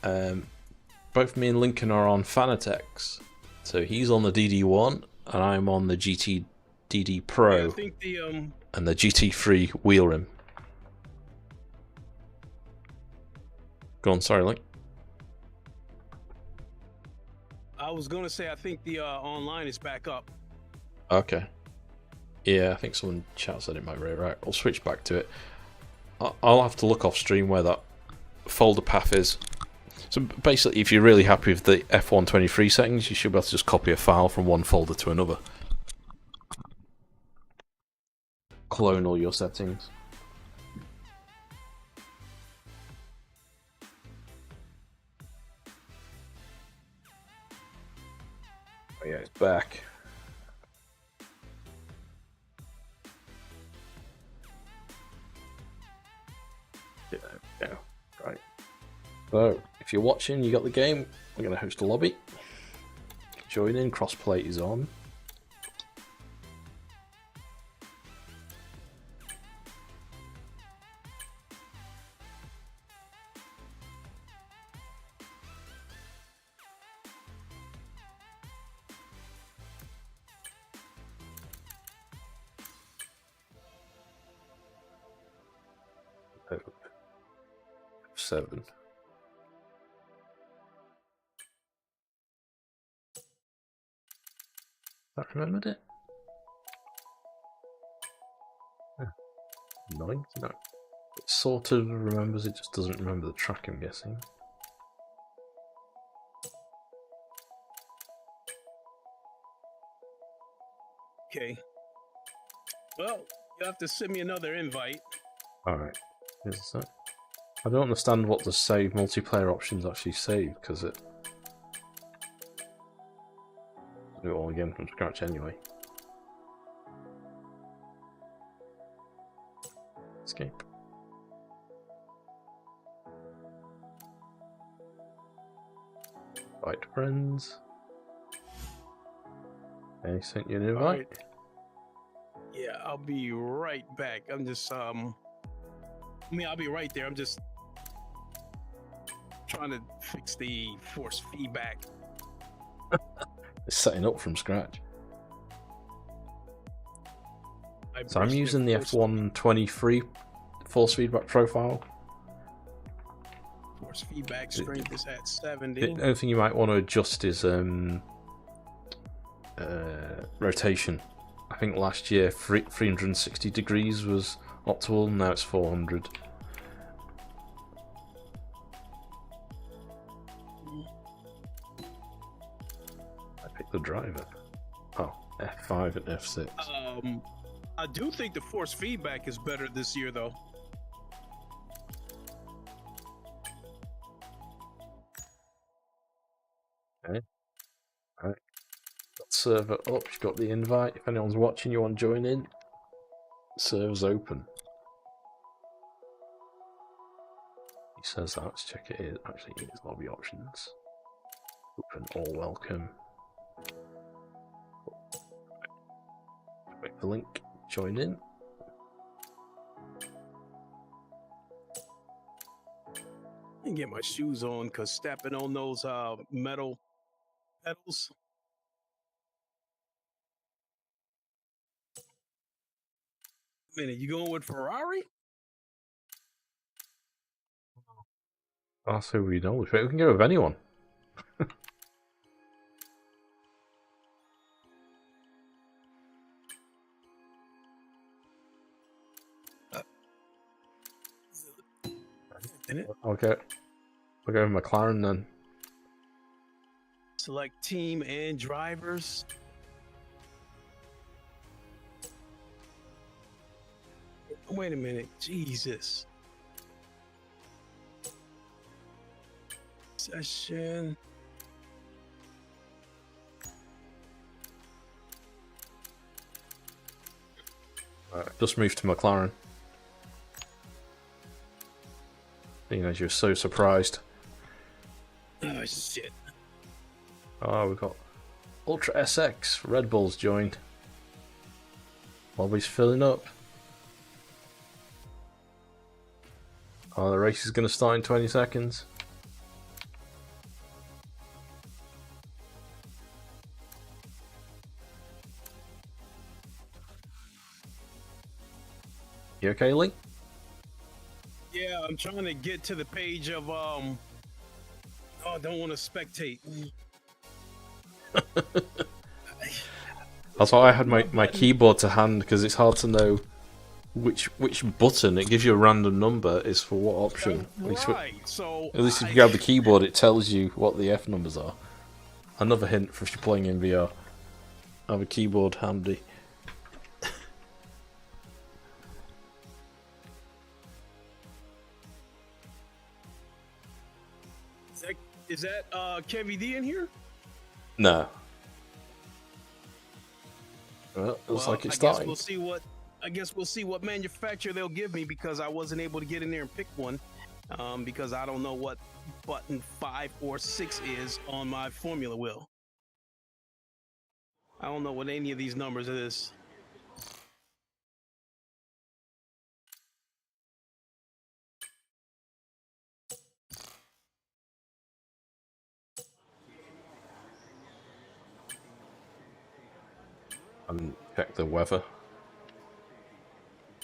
both me and Lincoln are on Fanatec's. So he's on the DD1 and I'm on the GT DD Pro. Yeah, I think and the GT3 wheel rim. Go on, sorry, Link. I was gonna say I think the online is back up. Okay. Yeah, I think someone in chat said it might be right. I'll switch back to it. I'll have to look off stream where that folder path is. So basically, if you're really happy with the F123 settings, you should be able to just copy a file from one folder to another. Clone all your settings. Oh yeah, it's back. Yeah, right. So, if you're watching, you got the game, we're going to host a lobby. Join in, crossplay is on. F7. I remembered it. Yeah. Annoying. No. It sort of remembers, it just doesn't remember the track, I'm guessing. Okay. Well, you have to send me another invite. Alright. Here's that. I don't understand what the save multiplayer options actually save, because it... do it all again from scratch anyway. Escape. Invite friends. They sent you an invite. Alright. Yeah, I'll be right back. I'm just I mean, I'll be right there. I'm just trying to fix the force feedback. It's setting up from scratch. I So I'm pressed using the force- F123 force feedback profile. Force feedback strength is at The 70. only thing you might want to adjust is rotation. I think last year 360 degrees was optimal, now it's 400. I picked the driver. Oh, F5 and F6. I do think the force feedback is better this year, though. Okay. Alright. Got server up, you've got the invite. If anyone's watching, you want to join in, server's open. He says that, let's check it is. Actually, it is lobby options. Open all welcome. Click the link, join in. And get my shoes on, because stepping on those metal pedals. Minute, you going with Ferrari? I'll say we know. We can go with anyone. I'll go with McLaren then. Select team and drivers. Wait a minute, Jesus. Session. Just moved to McLaren. You know, you're so surprised. Oh shit. Oh, we've got Ultra SX. Red Bull's joined. Lobby's filling up. Oh, the race is going to start in 20 seconds. You okay, Lee? Yeah, I'm trying to get to the page of Oh, I don't want to spectate. That's why I had my keyboard to hand, because it's hard to know which button. It gives you a random number is for what option. Right. So At least if you grab the keyboard, it tells you what the F numbers are. Another hint for if you're playing in VR. Have a keyboard handy. Is that Kevy D in here? No. Well, it looks like it's starting. I guess we'll see what manufacturer they'll give me, because I wasn't able to get in there and pick one, because I don't know what button 5 or 6 is on my Formula wheel. I don't know what any of these numbers is. And check the weather.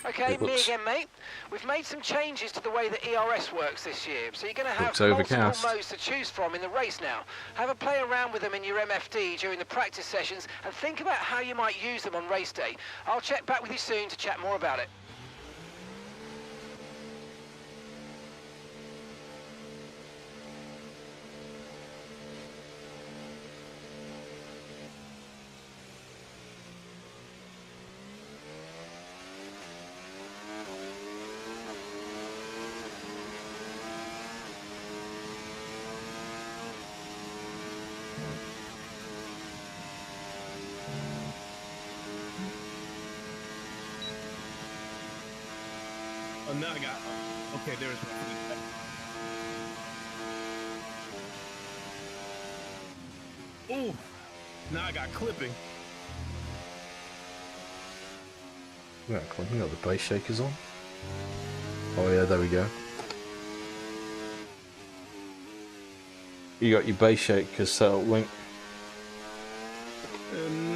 Okay, It me looks- again, mate. We've made some changes to the way that ERS works this year, so you're going to have Looks multiple overcast. modes to choose from in the race now. Have a play around with them in your MFD during the practice sessions and think about how you might use them on race day. I'll check back with you soon to chat more about it. Oh, now I got. Okay, there's my feedback. Ooh, now I got clipping. Yeah, you got the base shakers on. Oh yeah, there we go. You got your base shakers set up, Link.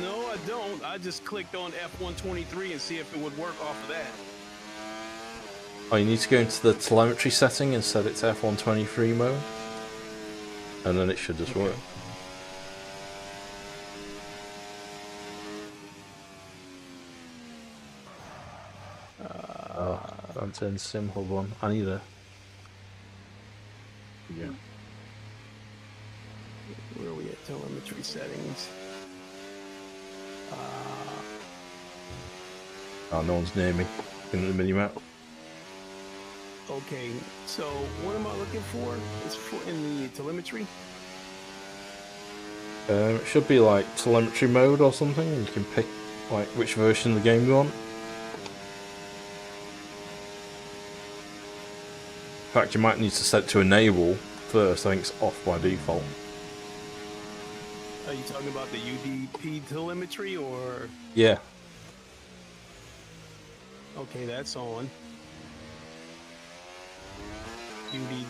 No, I don't. I just clicked on F123 and see if it would work off of that. Oh, you need to go into the telemetry setting and set it to F123 mode. And then it should just work. Don't turn Sim Hub on. I need a... Yeah. Where are we at? Telemetry settings. Oh, no one's near me. In the mini-map. Okay, so what am I looking for? It's for in the telemetry. It should be like telemetry mode or something, and you can pick like which version of the game you want. In fact, you might need to set to enable first. I think it's off by default. Are you talking about the UDP telemetry or? Yeah. Okay, that's on. UD.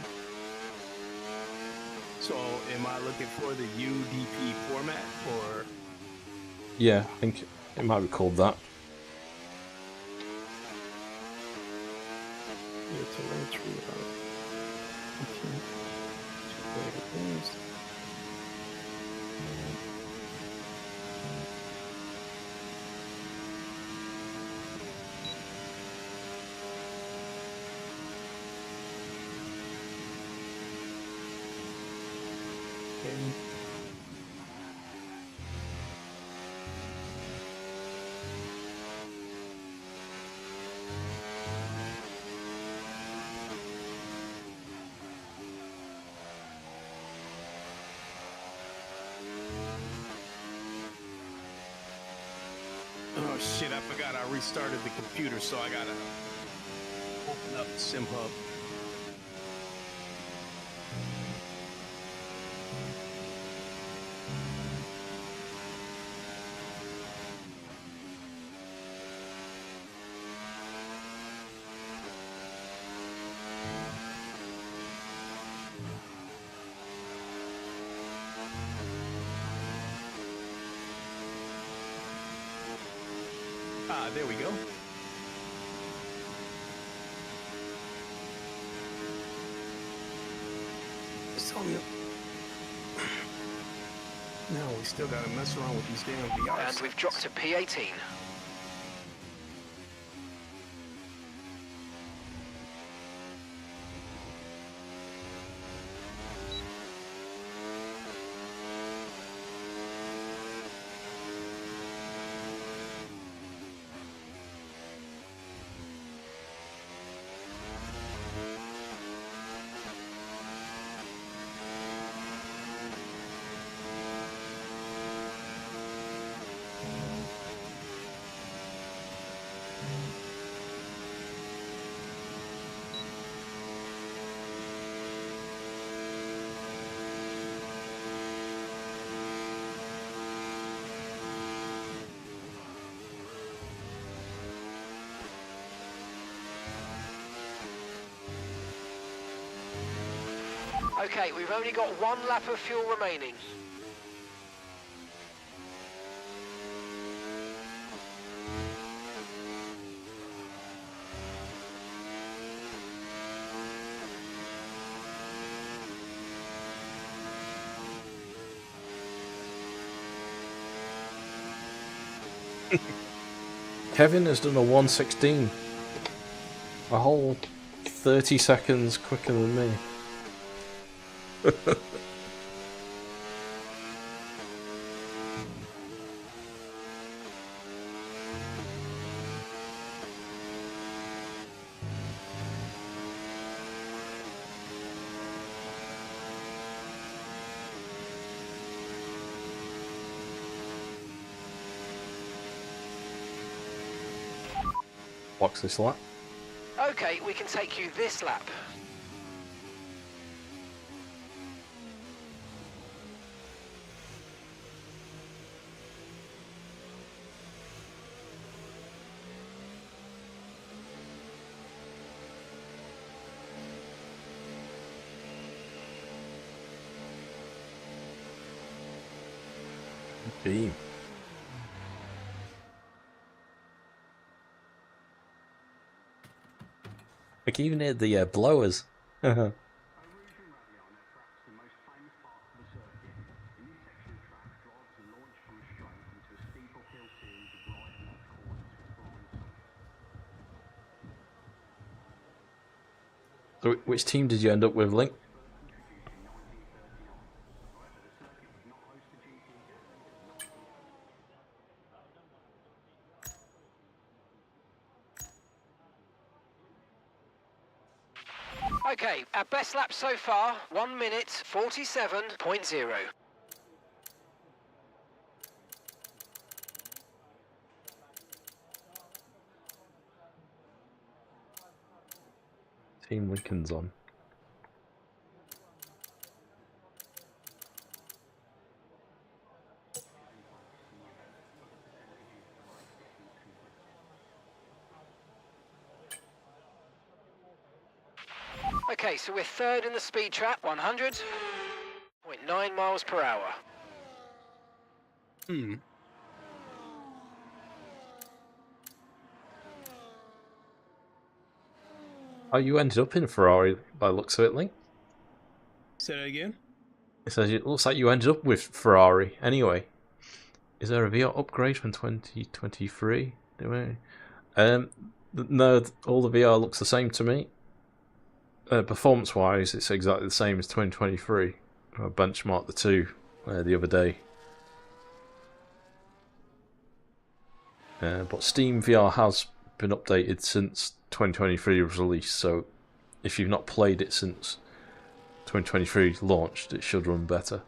So, am I looking for the UDP format or? Yeah, I think it might be called that. Yeah, telemetry. Okay. Okay. Oh shit, I forgot I restarted the computer, so I gotta open up Sim Hub. Ah, there we go. So now we still gotta mess around with these damn VR. And we've dropped to P18. Okay, we've only got one lap of fuel remaining. Kevin has done a 1:16. A whole 30 seconds quicker than me. Box this lap. Okay, we can take you this lap. Beam. I can even hear the blowers. So which team did you end up with, Link? Okay, our best lap so far, 1 minute 47.0. Team Lincoln's on. Okay, so we're third in the speed trap, 100.9 miles per hour. Oh, you ended up in Ferrari by the looks of it, Link. Say that again. It says it looks like you ended up with Ferrari anyway. Is there a VR upgrade from 2023? No, all the VR looks the same to me. Performance-wise, it's exactly the same as 2023. I benchmarked the two the other day. But Steam VR has been updated since 2023 was released, so if you've not played it since 2023 launched, it should run better.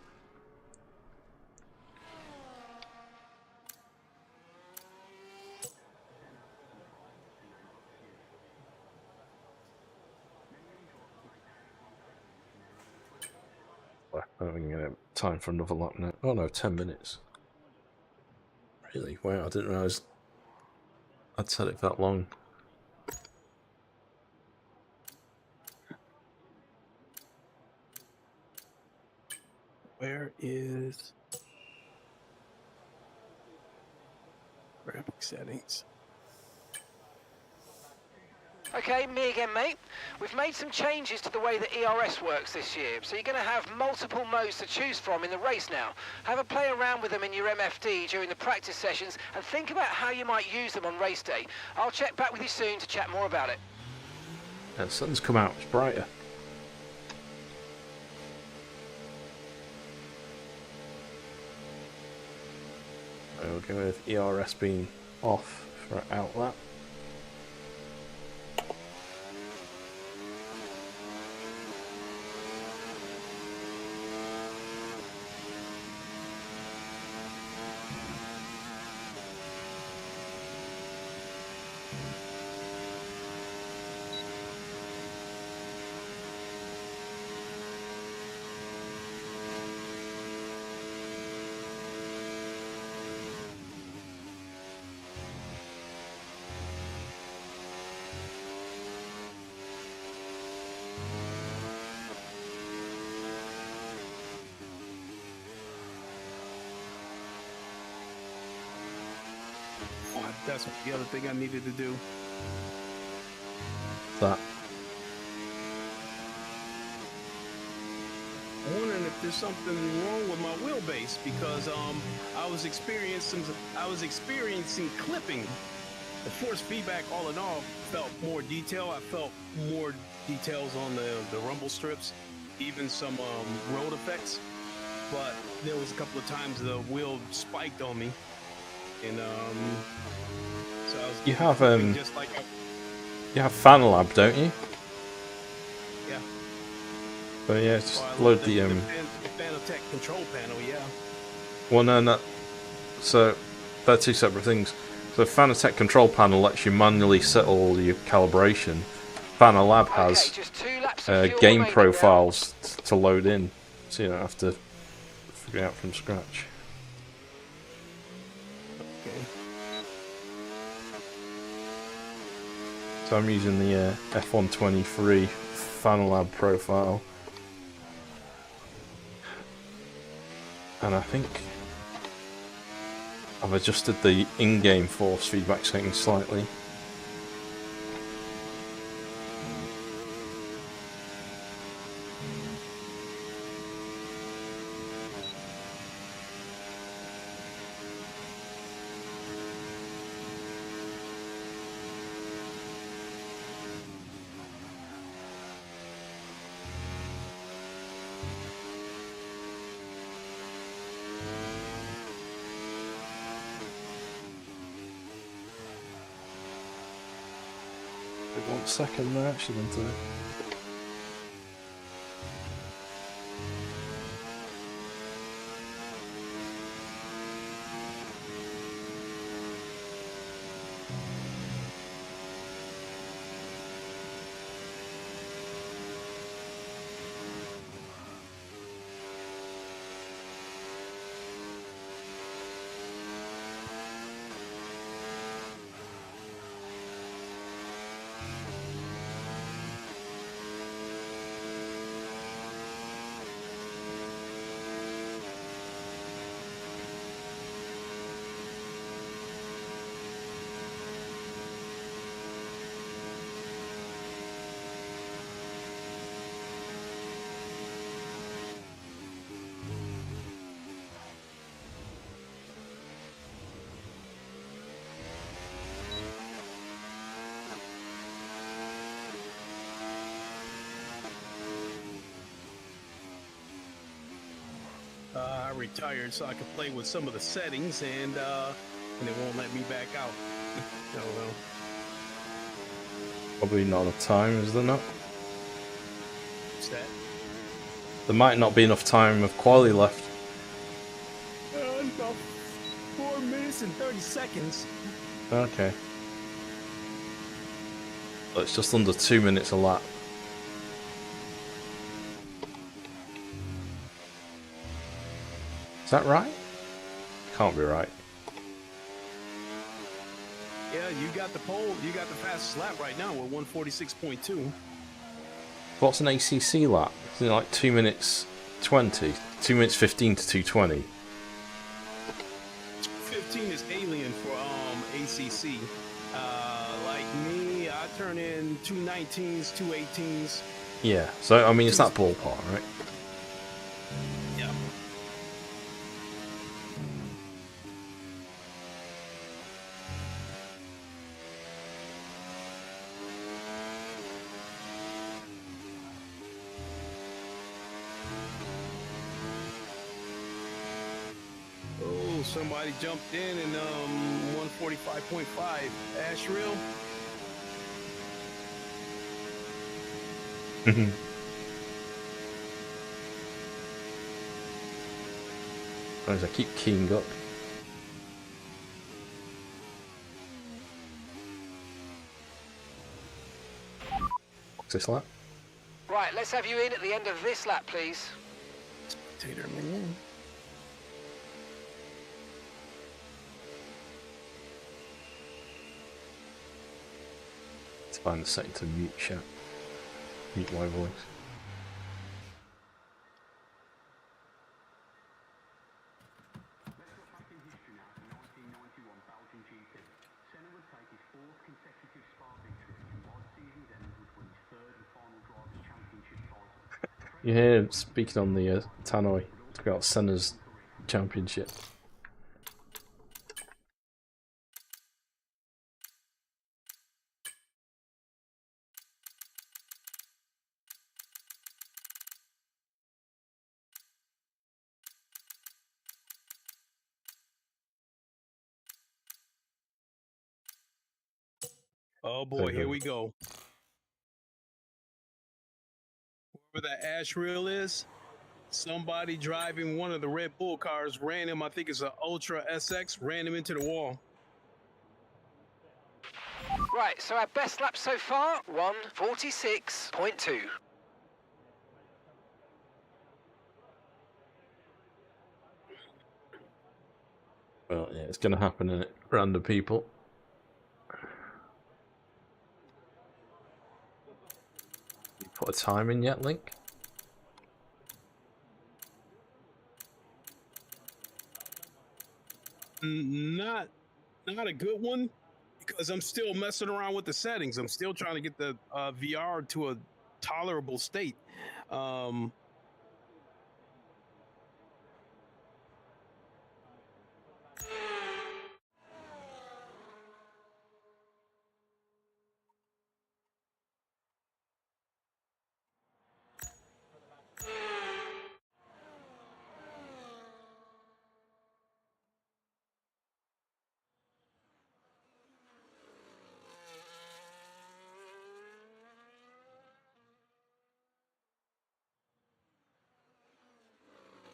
I don't think I'm going to have time for another lap now. Oh no, 10 minutes. Really? Wow, I didn't realise I'd set it that long. Where is graphic settings? Okay, me again, mate. We've made some changes to the way that ERS works this year, so you're going to have multiple modes to choose from in the race now. Have a play around with them in your MFD during the practice sessions and think about how you might use them on race day. I'll check back with you soon to chat more about it. The sun's come out, it's brighter. We'll go with ERS being off for out lap. That's the other thing I needed to do. That. I'm wondering if there's something wrong with my wheelbase because I was experiencing clipping. The force feedback, all in all, felt more detail. I felt more details on the rumble strips, even some road effects. But there was a couple of times the wheel spiked on me, and so I was You have just like you have FanLab, don't you? yeah. But yeah, just Oh, I load love the Fanatec control panel. Yeah. Well, no. So they're two separate things. So Fanatec control panel lets you manually set all your calibration. FanaLab has just 2 laps of fuel game remaining profiles to load in, so you don't have to figure it out from scratch. Okay. So I'm using the F123 FanaLab profile, and I think I've adjusted the in-game force feedback settings slightly. Wait 1 second, they're actually into it. I retired so I could play with some of the settings, and it won't let me back out. Oh well. Probably not enough time, is there not? What's that? There might not be enough time of quali left. About 4 minutes and 30 seconds. Okay. Well, it's just under 2 minutes a lap. Is that right? Can't be right. Yeah, you got the pole. You got the fastest lap right now with 146.2. What's an ACC lap? Isn't it like 2 minutes 20? 2 minutes 15 to 220? 15 is alien for ACC. Like me, I turn in 219s, 218s. Yeah, so I mean it's that ballpark, right? Yeah. Oh, somebody jumped in 145.5. Ashrill. As I keep keying up. What's this lap? Right, let's have you in at the end of this lap, please. Tater man. Let's find the setting to mute chat. Mute my voice. You hear him speaking on the tannoy. Talk about Senna's championship. Oh boy, here we go. Wherever that ash reel is, somebody driving one of the Red Bull cars ran him. I think it's an Ultra SX, ran him into the wall. Right, so our best lap so far, 1:46.2. Well, yeah, it's going to happen, innit? Random people. You put a time in yet, Link? Not a good one, because I'm still messing around with the settings. I'm still trying to get the VR to a tolerable state.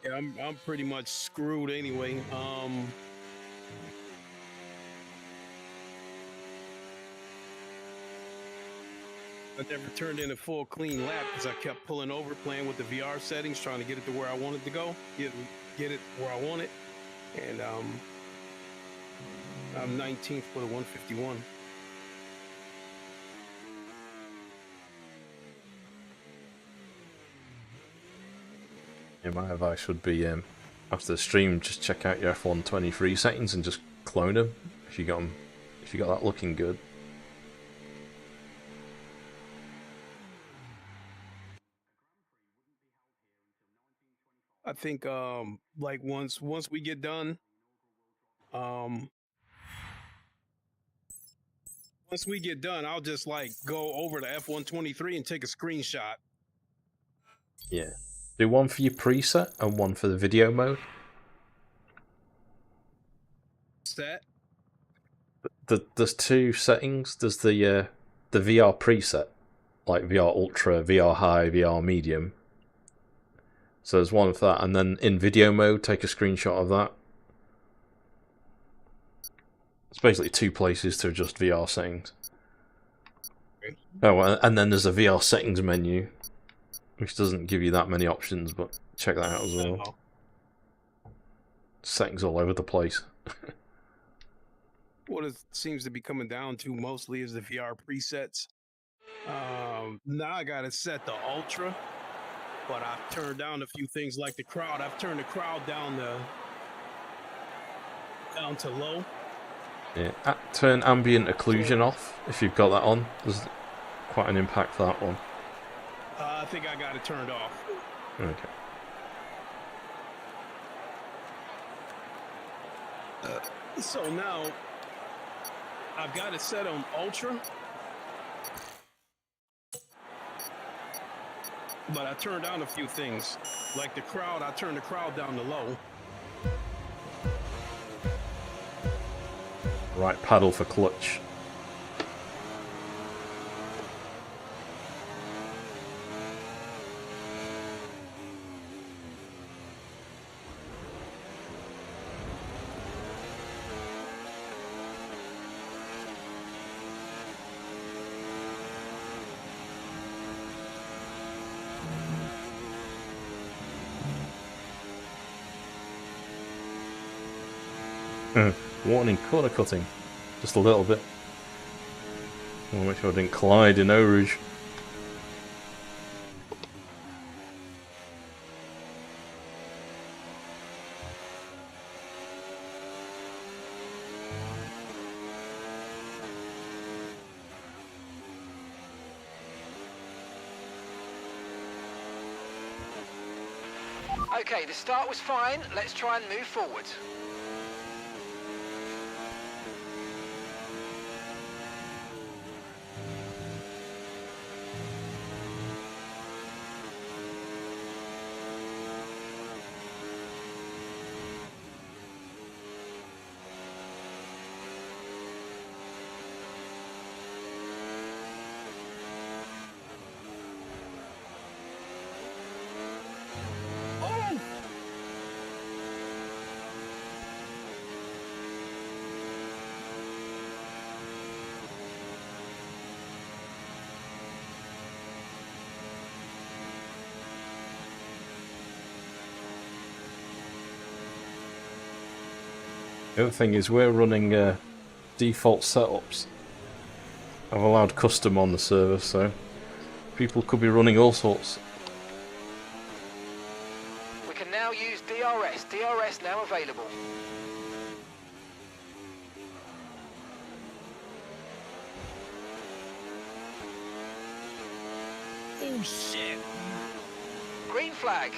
Yeah, I'm pretty much screwed anyway. I never turned in a full clean lap because I kept pulling over, playing with the VR settings, trying to get it to where I wanted to go, get it where I want it, and I'm 19th for the 151. Yeah, my advice would be after the stream, just check out your F123 settings and just clone them if you got them. If you got that looking good. I think like once we get done, once we get done, I'll just like go over to F123 and take a screenshot. Yeah. Do one for your preset and one for the video mode. Set. There's two settings. There's the VR preset, like VR Ultra, VR High, VR Medium. So there's one for that, and then in video mode, take a screenshot of that. It's basically two places to adjust VR settings. Oh, and then there's a VR settings menu, which doesn't give you that many options, but check that out as well. Settings all over the place. What it seems to be coming down to mostly is the VR presets. Now I gotta set the Ultra, but I've turned down a few things like the crowd. I've turned the crowd down to low. Yeah, turn ambient occlusion off if you've got that on. There's quite an impact for that one. I think I got it turned off. Okay. So now I've got it set on Ultra, but I turned down a few things. Like the crowd, I turned the crowd down to low. Right paddle for clutch. Warning, corner cutting. Just a little bit. I want to make sure I didn't collide in Eau Rouge. Okay, the start was fine. Let's try and move forward. The other thing is we're running default setups. I've allowed custom on the server, so people could be running all sorts. We can now use DRS. DRS now available. Oh shit! Green flag.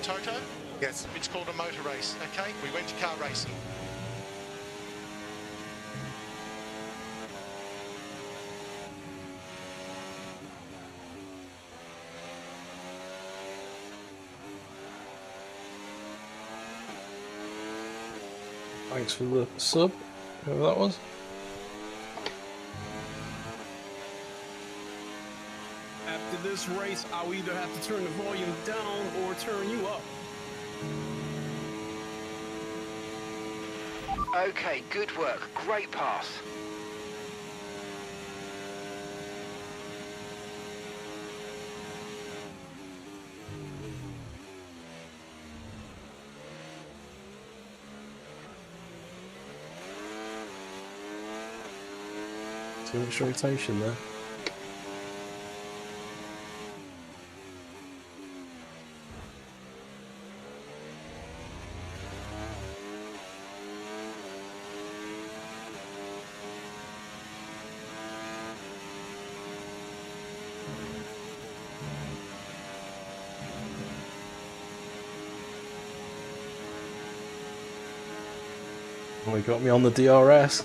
Toto? Yes. It's called a motor race, okay? We went to car racing. Thanks for the sub, whoever that was. After this race, I'll either have to turn the volume down or turn you up. Okay, good work. Great pass. Too much rotation there. Oh, he got me on the DRS.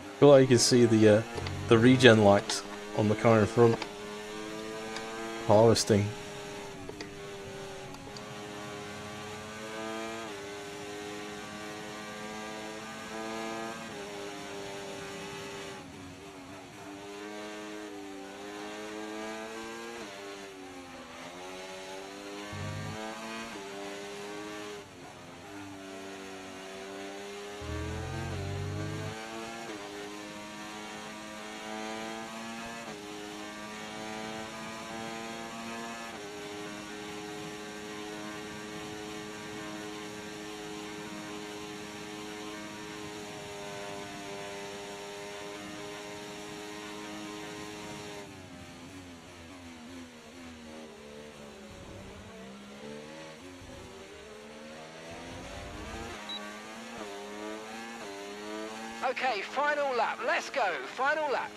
I feel like you can see the regen lights on the car in front. Harvesting. Okay, final lap. Let's go. Final lap.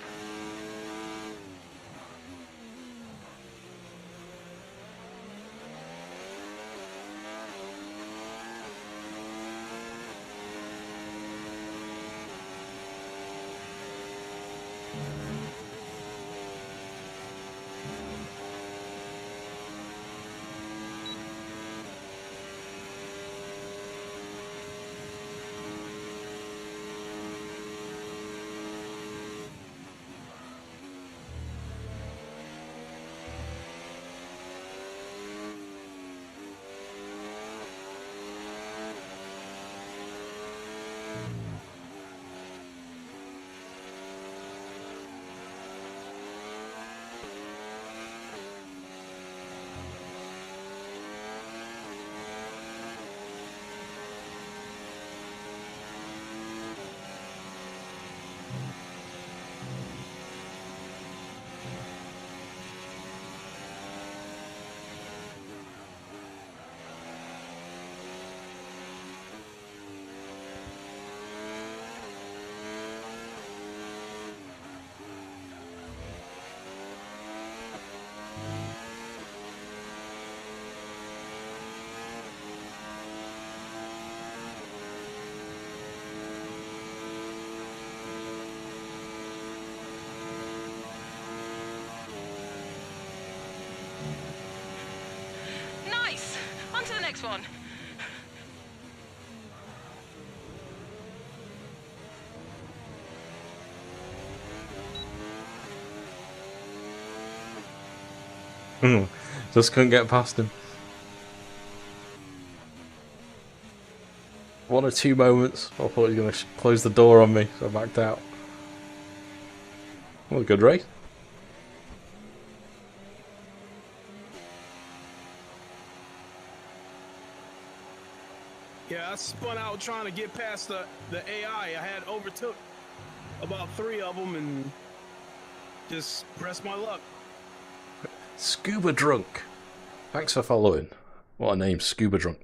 Nice! On to the next one. Just couldn't get past him. One or two moments, I thought he was going to close the door on me, so I backed out. Well, a good race. Yeah, I spun out trying to get past the AI. I had overtook about 3 of them and just pressed my luck. Scuba Drunk. Thanks for following. What a name, Scuba Drunk.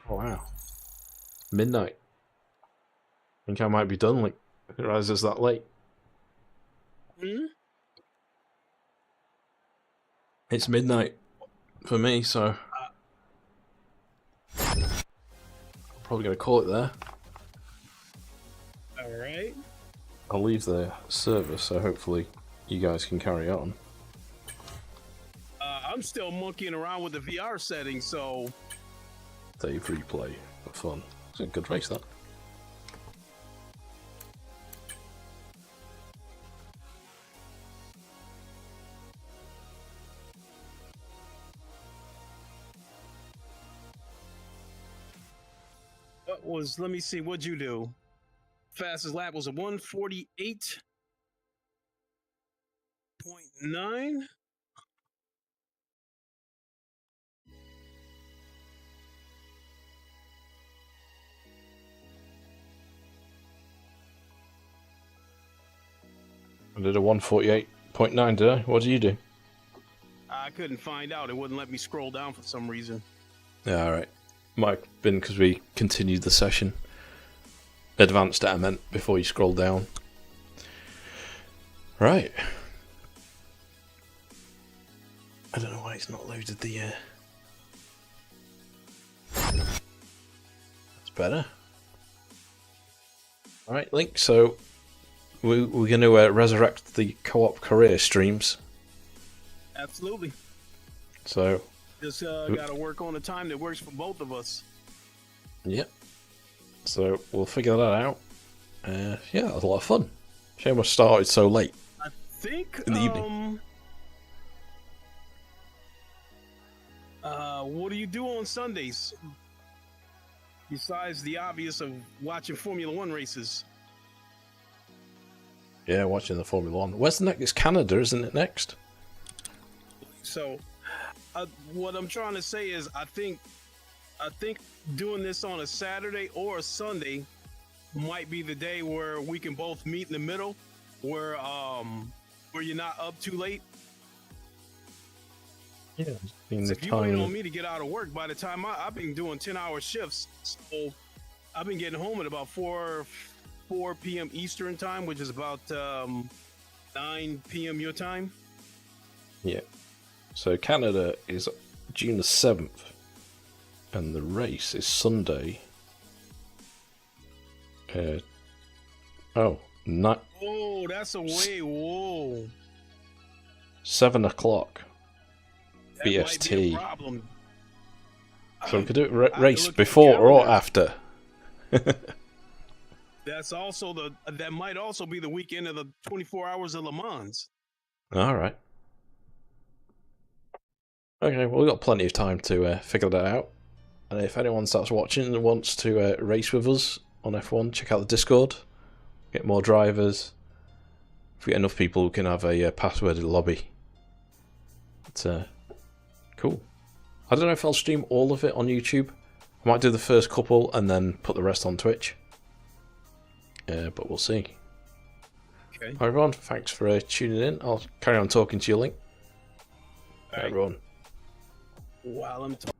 Oh, wow. Midnight. I think I might be done, like, I didn't realise it was that late. Hmm? It's midnight for me, so probably going to call it there. All right. I'll leave the server, so hopefully you guys can carry on. I'm still monkeying around with the VR settings, so... Save replay for fun. It's a good race, that. was, let me see, what'd you do? Fastest lap was a 148.9. I did a 148.9, did I? What did you do? I couldn't find out. It wouldn't let me scroll down for some reason. Yeah, alright. Might have been because we continued the session. Advanced it, I meant, before you scroll down. Right. I don't know why it's not loaded the... That's better. Alright, Link, so... We're going to resurrect the co-op career streams. Absolutely. So... Just got to work on a time that works for both of us. Yep. So we'll figure that out. Yeah, it was a lot of fun. Shame I started so late. I think in the evening. What do you do on Sundays? Besides the obvious of watching Formula One races. Yeah, watching the Formula One. Where's the next? It's Canada, isn't it, next? So, what I'm trying to say is, I think doing this on a Saturday or a Sunday might be the day where we can both meet in the middle, where you're not up too late. Yeah. If you wait on me to get out of work, by the time I've been doing 10-hour shifts, so I've been getting home at about 4 p.m. Eastern time, which is about 9 p.m. your time. Yeah. So Canada is June the 7th, and the race is Sunday. Oh, that's a way. Whoa. 7 o'clock. That BST. might be a problem. So we could do it race before or after. That might also be the weekend of the 24 Hours of Le Mans. All right. Okay, well, we've got plenty of time to figure that out. And if anyone starts watching and wants to race with us on F1, check out the Discord. Get more drivers. If we get enough people, we can have a passworded lobby. It's cool. I don't know if I'll stream all of it on YouTube. I might do the first couple and then put the rest on Twitch. But we'll see. Okay. Hi everyone, thanks for tuning in. I'll carry on talking to you, Link. Bye everyone. While I'm talking.